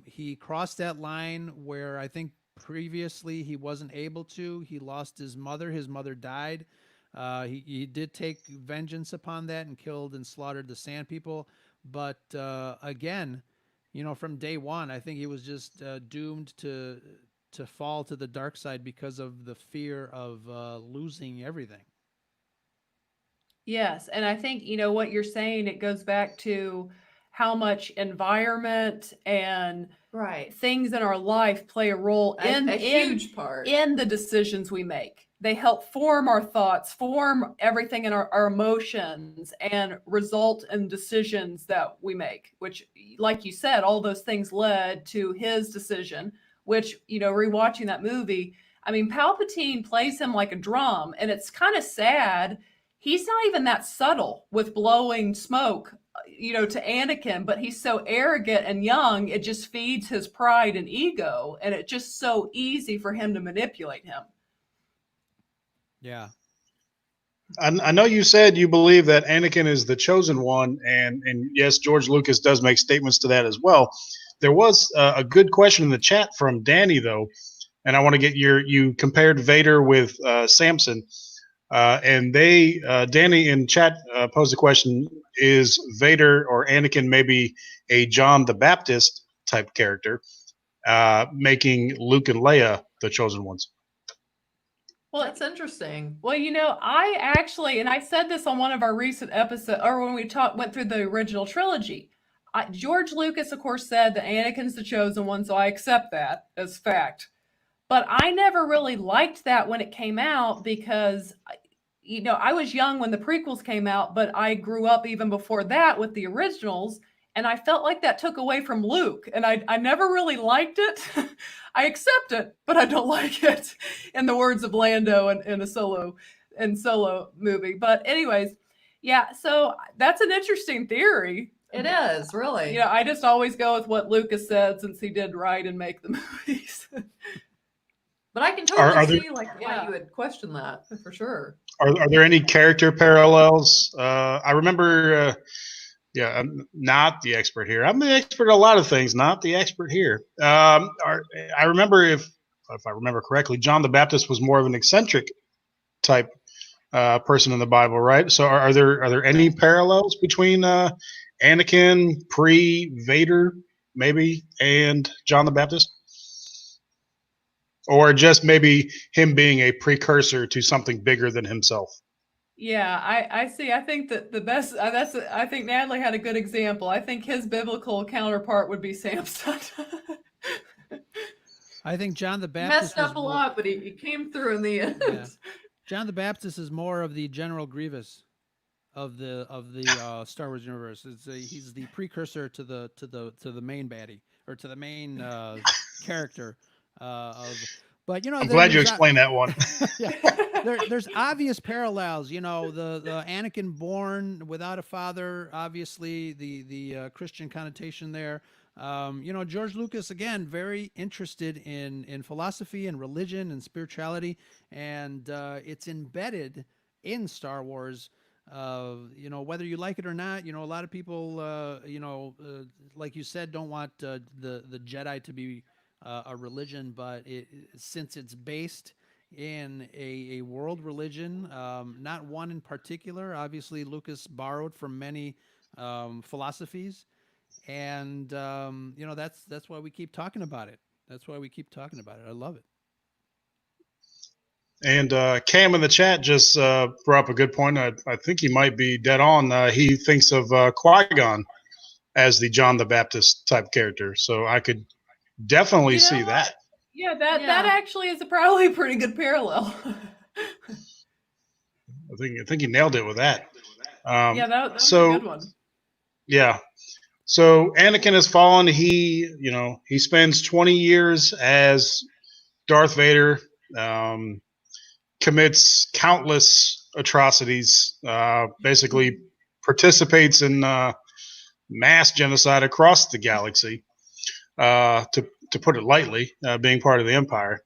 He crossed that line where I think previously he wasn't able to. He lost his mother. His mother died. He did take vengeance upon that and killed and slaughtered the Sand People. But again, from day one, I think he was just doomed to fall to the dark side because of the fear of losing everything. Yes, and I think what you're saying, it goes back to how much environment and Right. things in our life play a role A huge part. in the decisions we make. They help form our thoughts, form everything in our emotions, and result in decisions that we make, which, like you said, all those things led to his decision, which, rewatching that movie, I mean, Palpatine plays him like a drum, and it's kind of sad. He's not even that subtle with blowing smoke, to Anakin, but he's so arrogant and young, it just feeds his pride and ego, and it's just so easy for him to manipulate him. Yeah. I know you said you believe that Anakin is the chosen one, and yes, George Lucas does make statements to that as well. There was a good question in the chat from Danny, though, and I want to get you compared Vader with Samson. And Danny in chat posed the question: is Vader or Anakin maybe a John the Baptist type character, making Luke and Leia the chosen ones? Well, that's interesting. Well, I actually, and I said this on one of our recent episodes, or when we went through the original trilogy, George Lucas, of course, said that Anakin's the chosen one, so I accept that as fact. But I never really liked that when it came out because, I was young when the prequels came out, but I grew up even before that with the originals, and I felt like that took away from Luke, and I never really liked it. I accept it, but I don't like it, in the words of Lando in the Solo movie. But anyways, yeah, so that's an interesting theory. It is, really. I just always go with what Lucas said since he did write and make the movies. But I can totally see why Yeah. you would question that, for sure. Are there any character parallels? I remember, I'm not the expert here. I'm the expert at a lot of things, not the expert here. I remember, if I remember correctly, John the Baptist was more of an eccentric type person in the Bible, right? So are there any parallels between Anakin pre-Vader, maybe, and John the Baptist? Or just maybe him being a precursor to something bigger than himself? Yeah, I see. I think that the best, I think Natalie had a good example. I think his biblical counterpart would be Samson. I think John the Baptist messed up a lot, but he came through in the end. Yeah. John the Baptist is more of the General Grievous of the Star Wars universe. He's the precursor to the main baddie, or to the main character But I'm glad you explained that one. Yeah. There's obvious parallels. The Anakin born without a father, obviously the Christian connotation there. George Lucas, again, very interested in philosophy and religion and spirituality, and it's embedded in Star Wars. Whether you like it or not, a lot of people, like you said, don't want the Jedi to be a religion, but since it's based in a world religion, not one in particular. Obviously, Lucas borrowed from many philosophies, and that's why we keep talking about it. That's why we keep talking about it. I love it. And Cam in the chat just brought up a good point. I think he might be dead on. He thinks of Qui-Gon as the John the Baptist type character. So I could definitely see that. Yeah, that actually is probably a pretty good parallel. I think he nailed it with that. That was a good one. Yeah. So Anakin has fallen. He spends 20 years as Darth Vader, commits countless atrocities, basically participates in mass genocide across the galaxy, to put it lightly, being part of the Empire.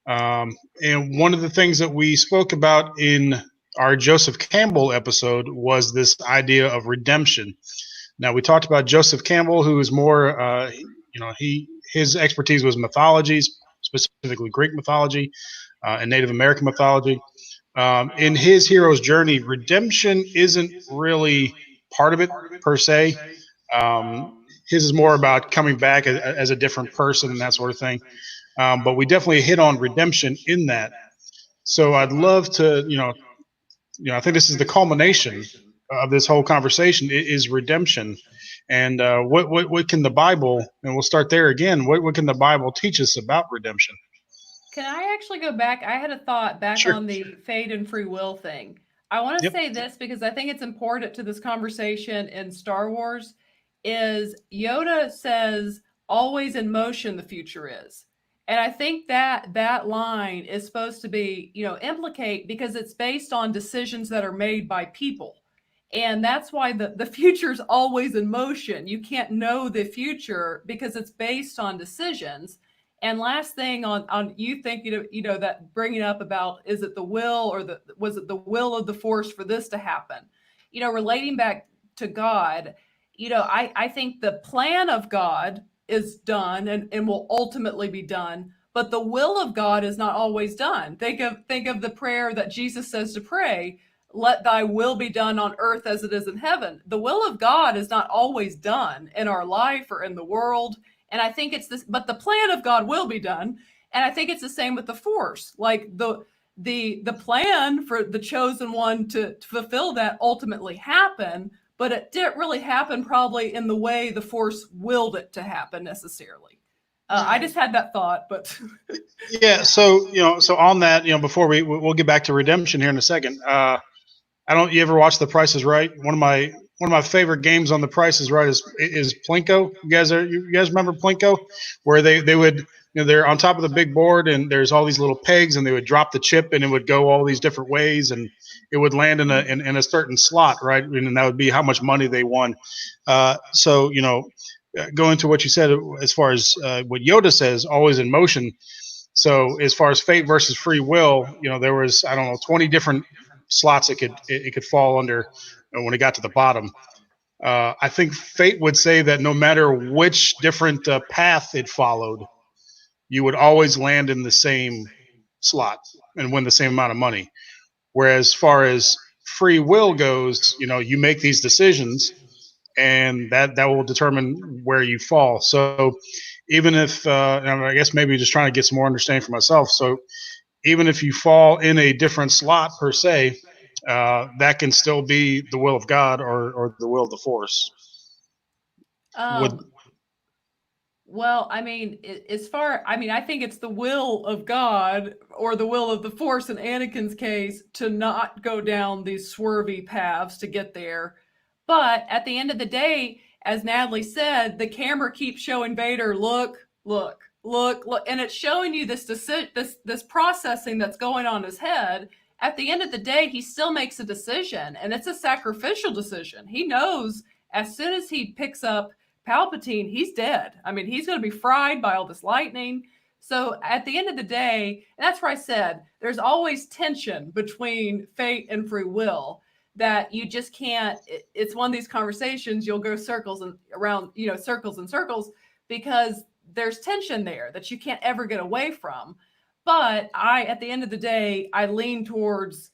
And one of the things that we spoke about in our Joseph Campbell episode was this idea of redemption. Now, we talked about Joseph Campbell, who is more, his expertise was mythologies, specifically Greek mythology and Native American mythology. In his hero's journey, redemption isn't really part of it per se. His is more about coming back as a different person and that sort of thing. But we definitely hit on redemption in that. So I'd love to, I think this is the culmination of this whole conversation is redemption. And what can the Bible, and we'll start there again, what can the Bible teach us about redemption? Can I actually go back? I had a thought back Sure. on the fate and free will thing. I want to Yep. say this because I think it's important to this conversation in Star Wars is Yoda says always in motion the future is. And I think that line is supposed to be, implicate because it's based on decisions that are made by people. And that's why the future is always in motion. You can't know the future because it's based on decisions. And last thing on you think, that bringing up about, is it the will or was it the will of the force for this to happen? Relating back to God, I think the plan of God is done and will ultimately be done, but the will of God is not always done. Think of the prayer that Jesus says to pray, let thy will be done on earth as it is in heaven. The will of God is not always done in our life or in the world. And I think it's this, but the plan of God will be done. And I think it's the same with the force. Like the plan for the chosen one to fulfill that ultimately happen, but it didn't really happen probably in the way the force willed it to happen necessarily. I just had that thought, but Yeah. So on that, before we'll get back to redemption here in a second. You ever watch The Price is Right? One of my favorite games on The Price is Right is Plinko. You guys remember Plinko, where they would they're on top of the big board and there's all these little pegs and they would drop the chip and it would go all these different ways and it would land in a certain slot, right? And that would be how much money they won. Going to what you said as far as what Yoda says, always in motion. So as far as fate versus free will, there was 20 different slots it could fall under when it got to the bottom. I think fate would say that no matter which different path it followed, you would always land in the same slot and win the same amount of money. Whereas far as free will goes, you make these decisions and that will determine where you fall. So even if, I guess maybe just trying to get some more understanding for myself. So even if you fall in a different slot per se, that can still be the will of God or the will of the Force. Well, I mean, I think it's the will of God or the will of the Force in Anakin's case to not go down these swervy paths to get there. But at the end of the day, as Natalie said, the camera keeps showing Vader, look, and it's showing you this processing that's going on in his head. At the end of the day, he still makes a decision, and it's a sacrificial decision. He knows as soon as he picks up Palpatine, he's dead. I mean, he's going to be fried by all this lightning. So at the end of the day, and that's where I said there's always tension between fate and free will that you just can't. It's one of these conversations you'll go circles and around, circles and circles, because there's tension there that you can't ever get away from. But at the end of the day, I lean towards,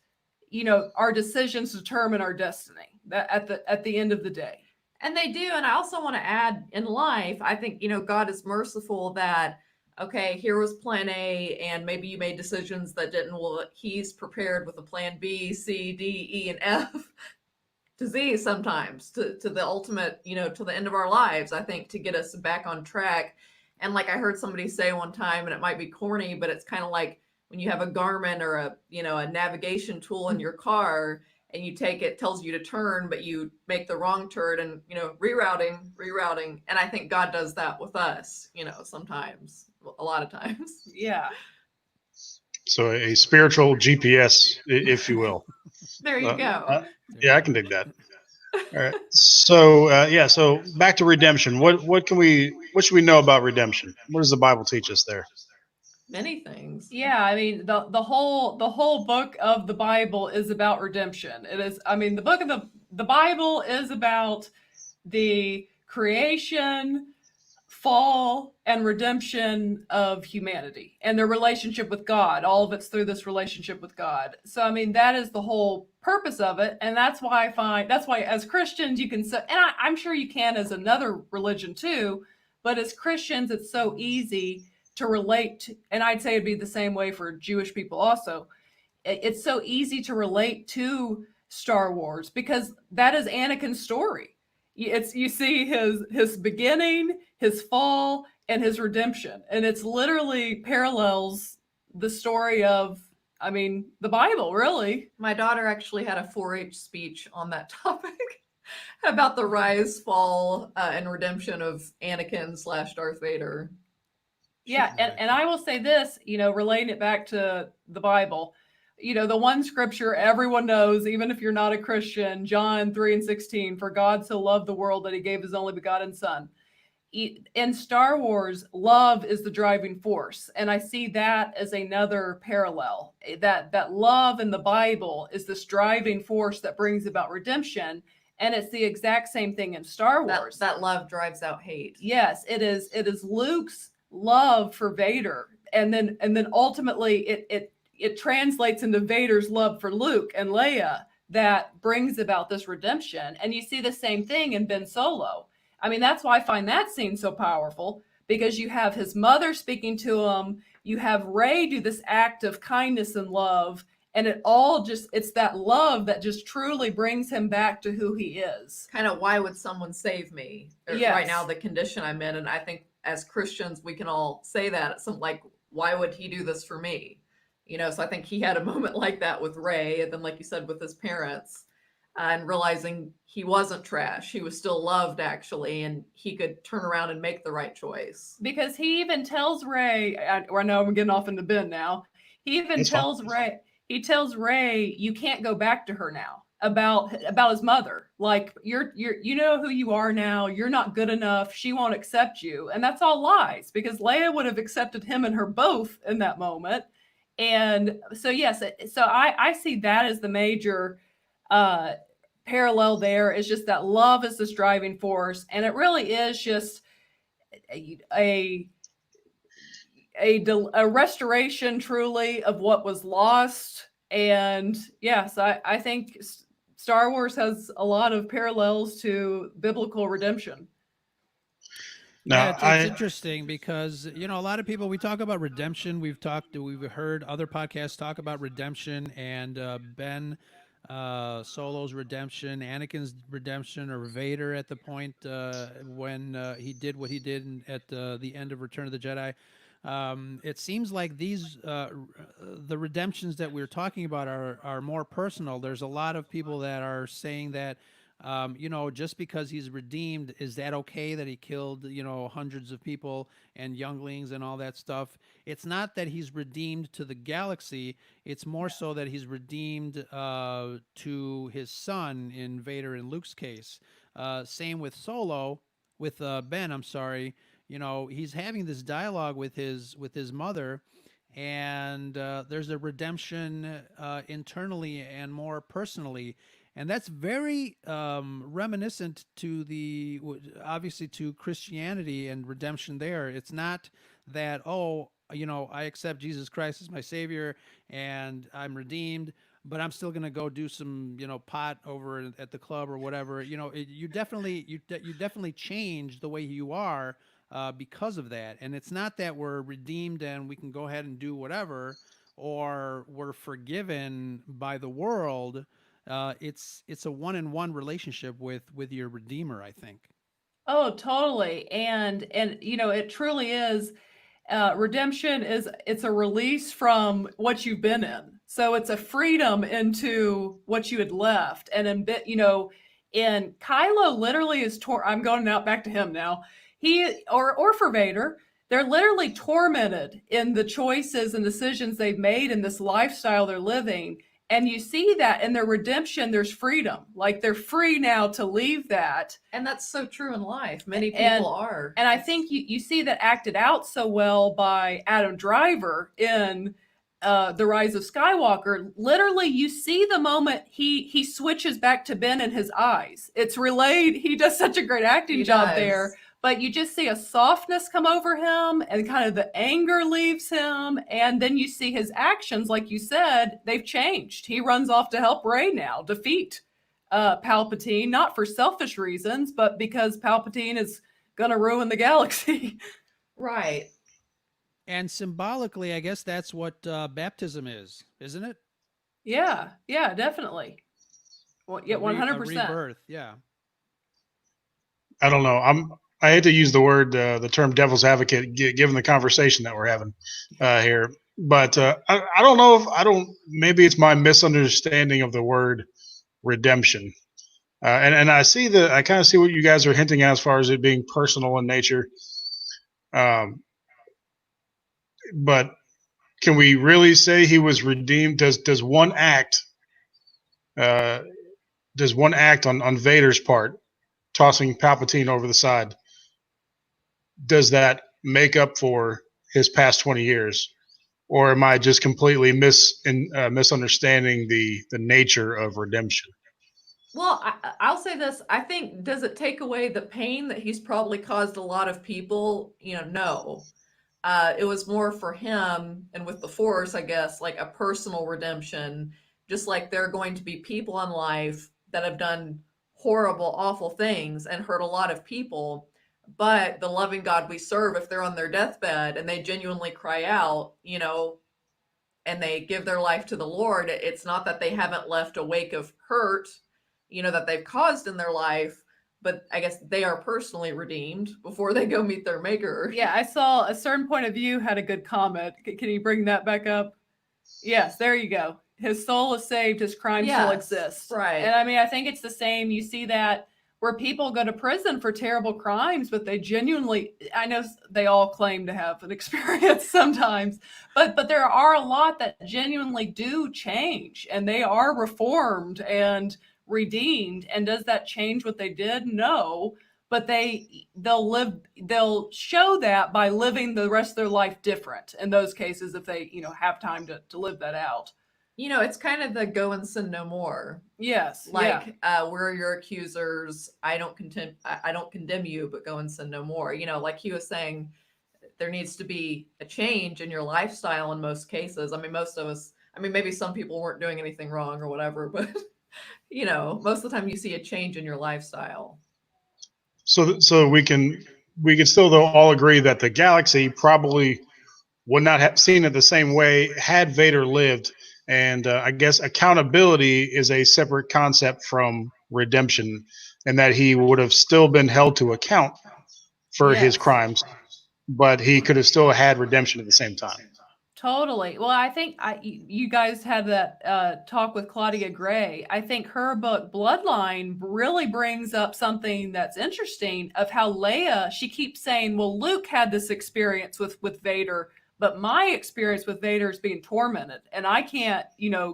our decisions determine our destiny. That at the end of the day. And they do. And I also want to add, in life, I think, God is merciful that, okay, here was plan A, and maybe you made decisions that didn't. Well, he's prepared with a plan B, C, D, E, and F to Z sometimes to the ultimate, to the end of our lives, I think, to get us back on track. And like I heard somebody say one time, and it might be corny, but it's kind of like when you have a Garmin or a navigation tool in your car, and you take it, tells you to turn, but you make the wrong turn, and rerouting. And I think God does that with us, sometimes, a lot of times. Yeah. So a spiritual GPS, if you will. There you go. Yeah, I can dig that. All right. So so back to redemption. What should we know about redemption? What does the Bible teach us there? many things. Yeah, I mean the whole book of the Bible is about redemption. It is, I mean, the book of the Bible is about the creation, fall, and redemption of humanity and their relationship with God. All of it's through this relationship with God. So I mean that is the whole purpose of it, and that's why as Christians you can say, and I'm sure you can as another religion too, but as Christians it's so easy to relate to, and I'd say it'd be the same way for Jewish people also. It's so easy to relate to Star Wars because that is Anakin's story. You see his beginning, his fall, and his redemption, and it's literally parallels the story of, I mean, the Bible, really. My daughter actually had a 4-H speech on that topic about the rise, fall, and redemption of Anakin / Darth Vader. Yeah, and I will say this, relating it back to the Bible, the one scripture everyone knows, even if you're not a Christian, John 3:16, for God so loved the world that he gave his only begotten son. In Star Wars, love is the driving force. And I see that as another parallel, that love in the Bible is this driving force that brings about redemption. And it's the exact same thing in Star Wars. That love drives out hate. Yes, it is. It is Luke's love for Vader. And then ultimately it translates into Vader's love for Luke and Leia that brings about this redemption. And you see the same thing in Ben Solo. I mean, that's why I find that scene so powerful, because you have his mother speaking to him, you have Rey do this act of kindness and love, and it's that love that just truly brings him back to who he is. Kind of, why would someone save me? Yes. Right now, the condition I'm in, and I think as Christians, we can all say that. Something like, why would he do this for me? So I think he had a moment like that with Rey, and then, like you said, with his parents, and realizing he wasn't trash. He was still loved, actually, and he could turn around and make the right choice. Because he even tells Rey, I know I'm getting off into Ben now. He even tells Rey, you can't go back to her now, about his mother. Like, you know who you are now. You're not good enough. She won't accept you. And that's all lies, because Leia would have accepted him and her both in that moment. And so, yes, so I see that as the major parallel there, is just that love is this driving force. And it really is just a restoration truly of what was lost. And yes, I think Star Wars has a lot of parallels to biblical redemption. Yeah, it's interesting because, a lot of people, we talk about redemption. We've heard other podcasts talk about redemption, and Ben Solo's redemption, Anakin's redemption, or Vader at the point when he did what he did at the end of Return of the Jedi. It seems like the redemptions that we're talking about are more personal. There's a lot of people that are saying that, just because he's redeemed, is that okay that he killed, hundreds of people and younglings and all that stuff? It's not that he's redeemed to the galaxy. It's more so that he's redeemed to his son in Vader and Luke's case. Same with Ben, I'm sorry. He's having this dialogue with his mother, and there's a redemption internally and more personally. And that's very reminiscent to obviously to Christianity and redemption there. It's not that, I accept Jesus Christ as my Savior and I'm redeemed, but I'm still going to go do some, pot over at the club or whatever. You definitely change the way you are because of that. And it's not that we're redeemed and we can go ahead and do whatever, or we're forgiven by the world. It's a one-on-one relationship with your Redeemer, I think. Oh, totally. And it truly is. Redemption it's a release from what you've been in. So it's a freedom into what you had left. And and Kylo literally is I'm going out back to him now. Or for Vader, they're literally tormented in the choices and decisions they've made in this lifestyle they're living. And you see that in their redemption, there's freedom. Like they're free now to leave that. And that's so true in life. Many people And- are. And I think you see that acted out so well by Adam Driver in The Rise of Skywalker. Literally, you see the moment he switches back to Ben in his eyes. It's relayed. He does such a great acting He job does. there. But you just see a softness come over him, and kind of the anger leaves him. And then you see his actions, like you said, they've changed. He runs off to help Rey now defeat Palpatine, not for selfish reasons, but because Palpatine is going to ruin the galaxy. Right. And symbolically, I guess that's what baptism is, isn't it? Yeah, definitely. Well, yeah, A 100%. rebirth, yeah. I don't know. I hate to use the term devil's advocate, given the conversation that we're having here, but I don't know if maybe it's my misunderstanding of the word redemption. And I kind of see what you guys are hinting at as far as it being personal in nature. But can we really say he was redeemed? Does one act on Vader's part, tossing Palpatine over the side, does that make up for his past 20 years? Or am I just completely misunderstanding the nature of redemption? Well, I'll say this. I think, does it take away the pain that he's probably caused a lot of people? No. It was more for him, and with the Force, I guess, like a personal redemption. Just like there are going to be people in life that have done horrible, awful things and hurt a lot of people. But the loving God we serve, if they're on their deathbed and they genuinely cry out, and they give their life to the Lord, it's not that they haven't left a wake of hurt, that they've caused in their life, but I guess they are personally redeemed before they go meet their maker. Yeah, I saw a certain point of view had a good comment. Can you bring that back up? Yes, there you go. His soul is saved, his crime still Yes, exists. right. And I mean, I think it's the same. You see that where people go to prison for terrible crimes, but they genuinely, I know they all claim to have an experience sometimes, but there are a lot that genuinely do change, and they are reformed and redeemed. And does that change what they did? No. But they'll show that by living the rest of their life different in those cases, if they, have time to live that out. It's kind of the go and sin no more. Yes. Like, we're your accusers. I don't condemn you, but go and sin no more. Like he was saying, there needs to be a change in your lifestyle in most cases. I mean, most of us, maybe some people weren't doing anything wrong or whatever, but most of the time you see a change in your lifestyle. So we can still though all agree that the galaxy probably would not have seen it the same way had Vader lived. And I guess accountability is a separate concept from redemption, and that he would have still been held to account for his crimes, but he could have still had redemption at the same time. Totally. Well, I think you guys had that talk with Claudia Gray. I think her book Bloodline really brings up something that's interesting of how Leia, she keeps saying, well, Luke had this experience with Vader, but my experience with Vader is being tormented, and I can't,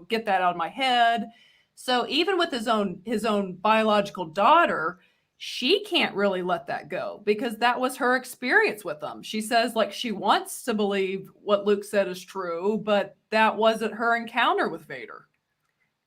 get that out of my head. So even with his own biological daughter, she can't really let that go because that was her experience with him. She says, like, she wants to believe what Luke said is true, but that wasn't her encounter with Vader.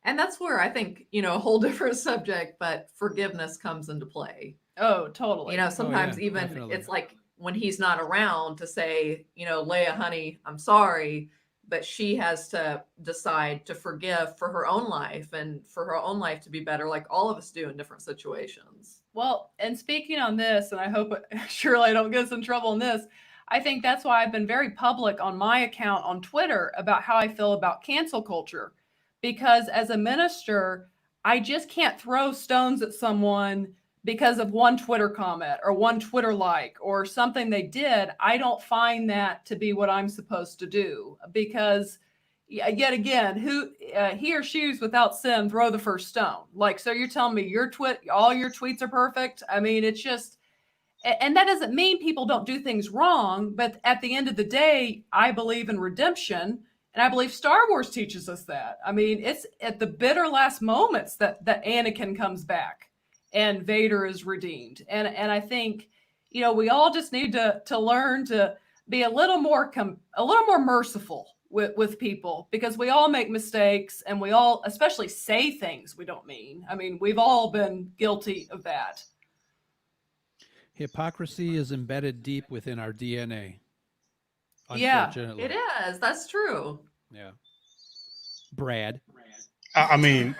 And that's where I think, a whole different subject, but forgiveness comes into play. Oh, totally. Sometimes even definitely. it's like when he's not around to say, Leia, honey, I'm sorry, but she has to decide to forgive for her own life and for her own life to be better, like all of us do in different situations. Well, and speaking on this, and I hope surely I don't get us in trouble in this, I think that's why I've been very public on my account on Twitter about how I feel about cancel culture. Because as a minister, I just can't throw stones at someone because of one Twitter comment or one Twitter like or something they did. I don't find that to be what I'm supposed to do, because yet again, he or she who's without sin, throw the first stone. Like, so you're telling me all your tweets are perfect? I mean, it's just, and that doesn't mean people don't do things wrong, but at the end of the day, I believe in redemption. And I believe Star Wars teaches us that. I mean, it's at the bitter last moments that Anakin comes back and Vader is redeemed. And I think, we all just need to learn to be a little more merciful with people, because we all make mistakes, and we all especially say things we don't mean. I mean, we've all been guilty of that. Hypocrisy is embedded deep within our DNA. Yeah, Unfortunately. It is. That's true. Yeah. Brad. I mean,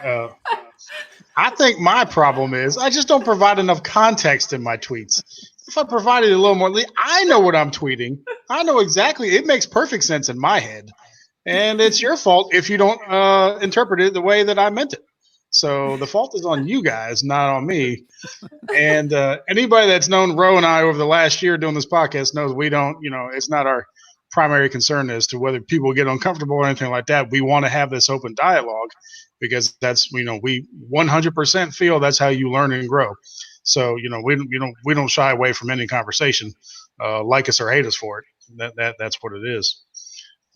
I think my problem is I just don't provide enough context in my tweets. If I provided a little more, I know what I'm tweeting. I know exactly. It makes perfect sense in my head. And it's your fault if you don't interpret it the way that I meant it. So the fault is on you guys, not on me. And anybody that's known Ro and I over the last year doing this podcast knows we don't, it's not our primary concern as to whether people get uncomfortable or anything like that. We want to have this open dialogue because that's, we 100% feel that's how you learn and grow. So, we don't shy away from any conversation, like us or hate us for it. That's what it is.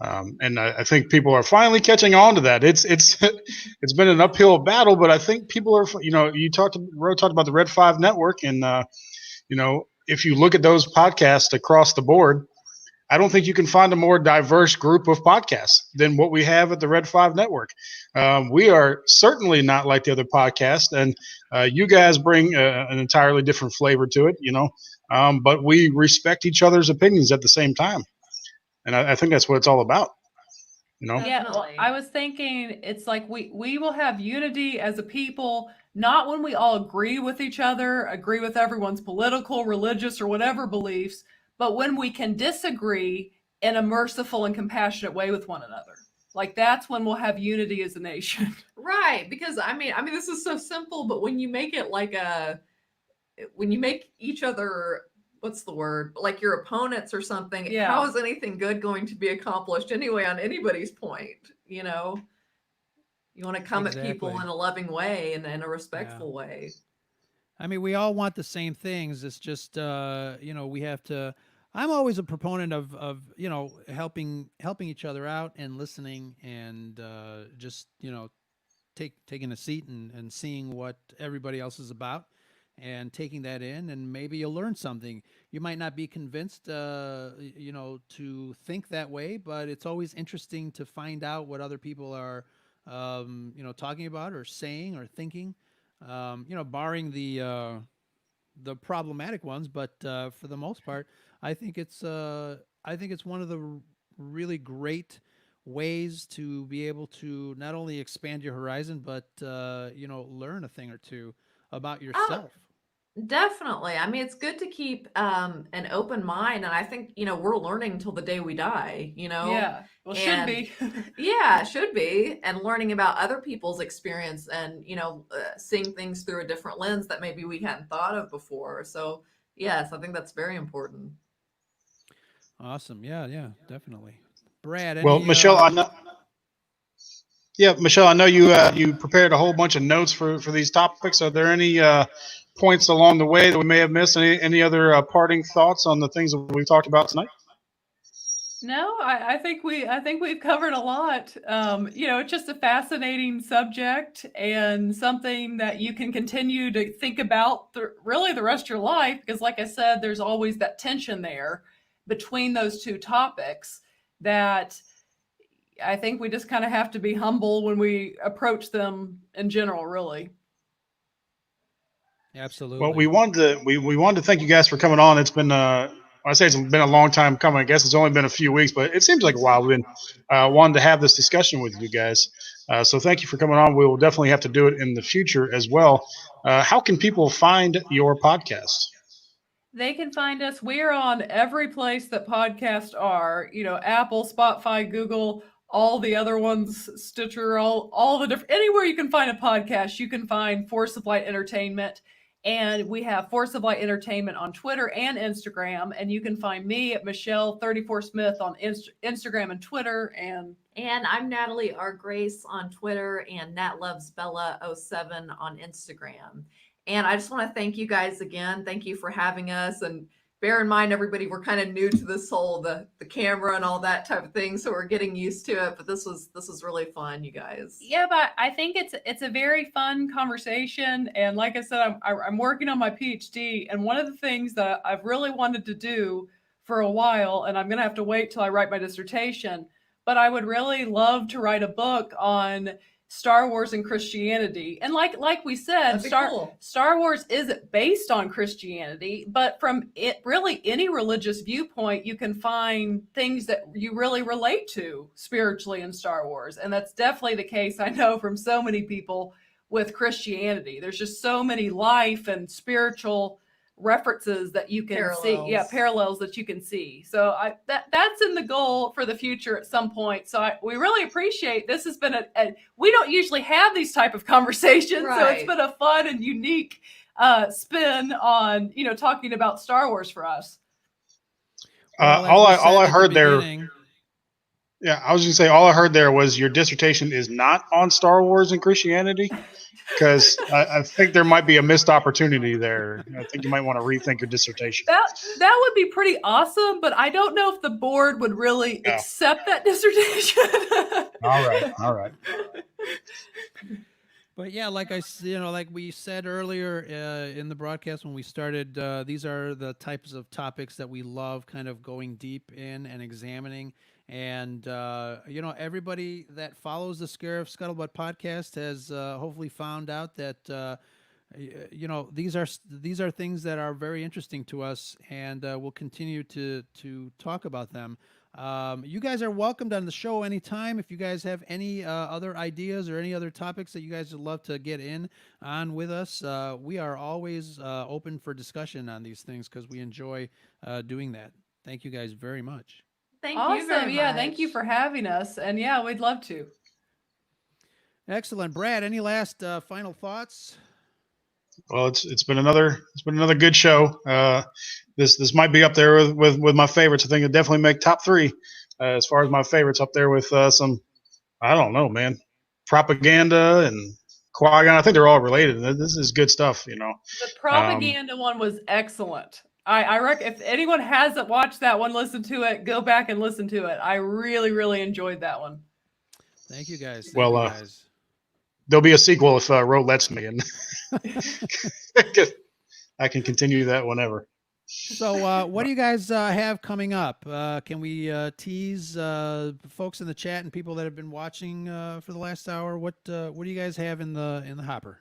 And I think people are finally catching on to that. It's been an uphill battle, but I think people are, Ro talked about the Red 5 network, and if you look at those podcasts across the board, I don't think you can find a more diverse group of podcasts than what we have at the Red 5 network. We are certainly not like the other podcasts, and you guys bring an entirely different flavor to it, but we respect each other's opinions at the same time. And I think that's what it's all about, Yeah, well, Definitely. I was thinking it's like we will have unity as a people, not when we all agree with each other, agree with everyone's political, religious, or whatever beliefs, but when we can disagree in a merciful and compassionate way with one another. Like, that's when we'll have unity as a nation. Right. Because I mean, this is so simple, but when you make it when you make each other, what's the word? Like your opponents or something, Yeah. how is anything good going to be accomplished anyway on anybody's point? You want to come at people Exactly. in a loving way and in a respectful way. I mean, we all want the same things. It's just, we have to. I'm always a proponent of helping each other out and listening and just taking a seat and seeing what everybody else is about and taking that in, and maybe you'll learn something. You might not be convinced, to think that way, but it's always interesting to find out what other people are, talking about or saying or thinking. Barring the problematic ones, but for the most part, I think it's one of the really great ways to be able to not only expand your horizon, but learn a thing or two about yourself. Definitely. It's good to keep an open mind, and I think we're learning till the day we die. Yeah, well, should And be. yeah, it should be, and learning about other people's experience, and seeing things through a different lens that maybe we hadn't thought of before. So yes, I think that's very important. Awesome. Yeah, definitely. Brad, Well, any Michelle, I know. Yeah, Michelle, I know you prepared a whole bunch of notes for these topics. Are there any points along the way that we may have missed? Any other parting thoughts on the things that we've talked about tonight? No, I think we've covered a lot. It's just a fascinating subject and something that you can continue to think about really the rest of your life, because like I said, there's always that tension there between those two topics that I think we just kind of have to be humble when we approach them in general, really. absolutely. Well, we wanted to thank you guys for coming on. It's been I say it's been a long time coming. I guess it's only been a few weeks, but it seems like a while. We've been wanting to have this discussion with you guys. So thank you for coming on. We will definitely have to do it in the future as well. How can people find your podcast? They can find us. We're on every place that podcasts are, Apple, Spotify, Google, all the other ones, Stitcher, all the different, anywhere you can find a podcast, you can find Force of Light Entertainment. And we have Force of Light Entertainment on Twitter and Instagram. And you can find me at Michelle34Smith on Instagram and Twitter. And I'm Natalie R. Grace on Twitter, and NatLovesBella07 on Instagram. And I just want to thank you guys again. Thank you for having us. And bear in mind, everybody, we're kind of new to this whole the camera and all that type of thing, so we're getting used to it. But this was really fun, you guys. Yeah, but I think it's a very fun conversation, and like I said, I'm working on my PhD, and one of the things that I've really wanted to do for a while, and I'm gonna have to wait till I write my dissertation, but I would really love to write a book on Star Wars and Christianity. And like we said, That'd be cool. Star Wars isn't based on Christianity, but from it really any religious viewpoint, you can find things that you really relate to spiritually in Star Wars. And that's definitely the case, I know, from so many people with Christianity. There's just so many life and spiritual references that you can see. Yeah, parallels that you can see. So that's in the goal for the future at some point. So we really appreciate this. Has been we don't usually have these type of conversations, so it's been a fun and unique spin on talking about Star Wars for us. All I heard there. Yeah, I was going to say, all I heard there was your dissertation is not on Star Wars and Christianity, because I think there might be a missed opportunity there. I think you might want to rethink your dissertation. That would be pretty awesome, but I don't know if the board would really accept that dissertation. All right. But yeah, like like we said earlier in the broadcast when we started, these are the types of topics that we love, kind of going deep in and examining. And everybody that follows the Scarif Scuttlebutt podcast has hopefully found out that these are things that are very interesting to us, and we'll continue to talk about them. You guys are welcomed on the show anytime. If you guys have any other ideas or any other topics that you guys would love to get in on with us, we are always open for discussion on these things because we enjoy doing that. Thank you guys very much. Thank you very much. Thank you for having us. And yeah, we'd love to. Excellent. Brad, any last final thoughts? Well, it's been another good show. This might be up there with my favorites. I think it'll definitely make top 3 as far as my favorites, up there with some, I don't know, man, propaganda and Qui-Gon. I think they're all related. This is good stuff, The propaganda one was excellent. I reckon if anyone hasn't watched that one, listen to it. Go back and listen to it. I really, really enjoyed that one. Thank you, guys. There'll be a sequel if Ro lets me, and I can continue that whenever. So, what do you guys have coming up? Can we tease folks in the chat and people that have been watching for the last hour? What do you guys have in the hopper?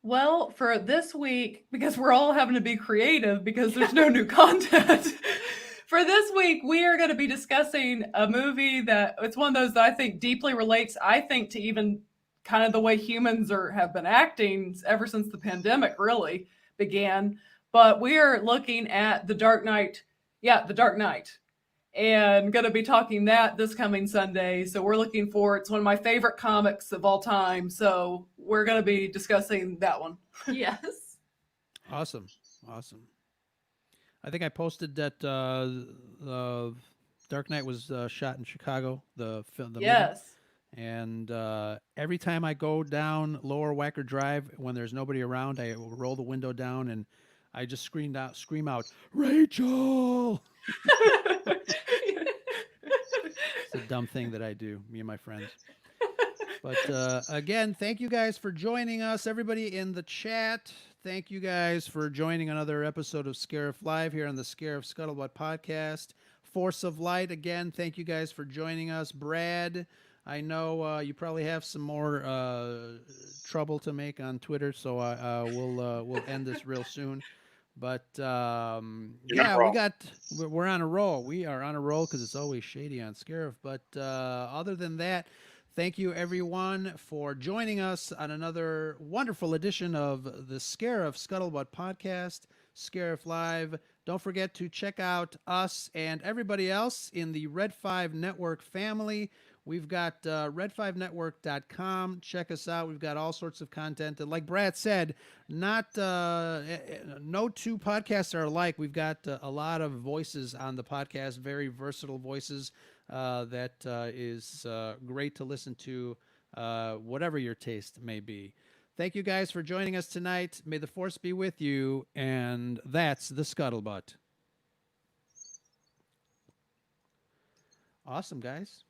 Well, for this week, because we're all having to be creative because there's no new content. For this week, we are going to be discussing a movie that it's one of those that I think deeply relates, to even kind of the way humans have been acting ever since the pandemic really began. But we are looking at The Dark Knight. Yeah, The Dark Knight. And going to be talking that this coming Sunday. So we're looking for, it's one of my favorite comics of all time. So we're going to be discussing that one. Yes. Awesome. I think I posted that Dark Knight was shot in Chicago, the film. Yes. Movie. And every time I go down Lower Wacker Drive, when there's nobody around, I will roll the window down and I just scream out, Rachel! It's a dumb thing that I do, me and my friends. But again, thank you guys for joining us. Everybody in the chat, thank you guys for joining another episode of Scarif Live here on the Scarif Scuttlebutt podcast. Force of Light, again, thank you guys for joining us. Brad, I know you probably have some more trouble to make on Twitter, so we'll end this real we're on a roll. We are on a roll because it's always shady on Scarif. But other than that, thank you everyone for joining us on another wonderful edition of the Scarif Scuttlebutt podcast, Scarif Live. Don't forget to check out us and everybody else in the Red 5 Network family. We've got red5network.com. Check us out. We've got all sorts of content. And like Brad said, no two podcasts are alike. We've got a lot of voices on the podcast, very versatile voices that is great to listen to, whatever your taste may be. Thank you guys for joining us tonight. May the force be with you. And that's the Scuttlebutt. Awesome, guys.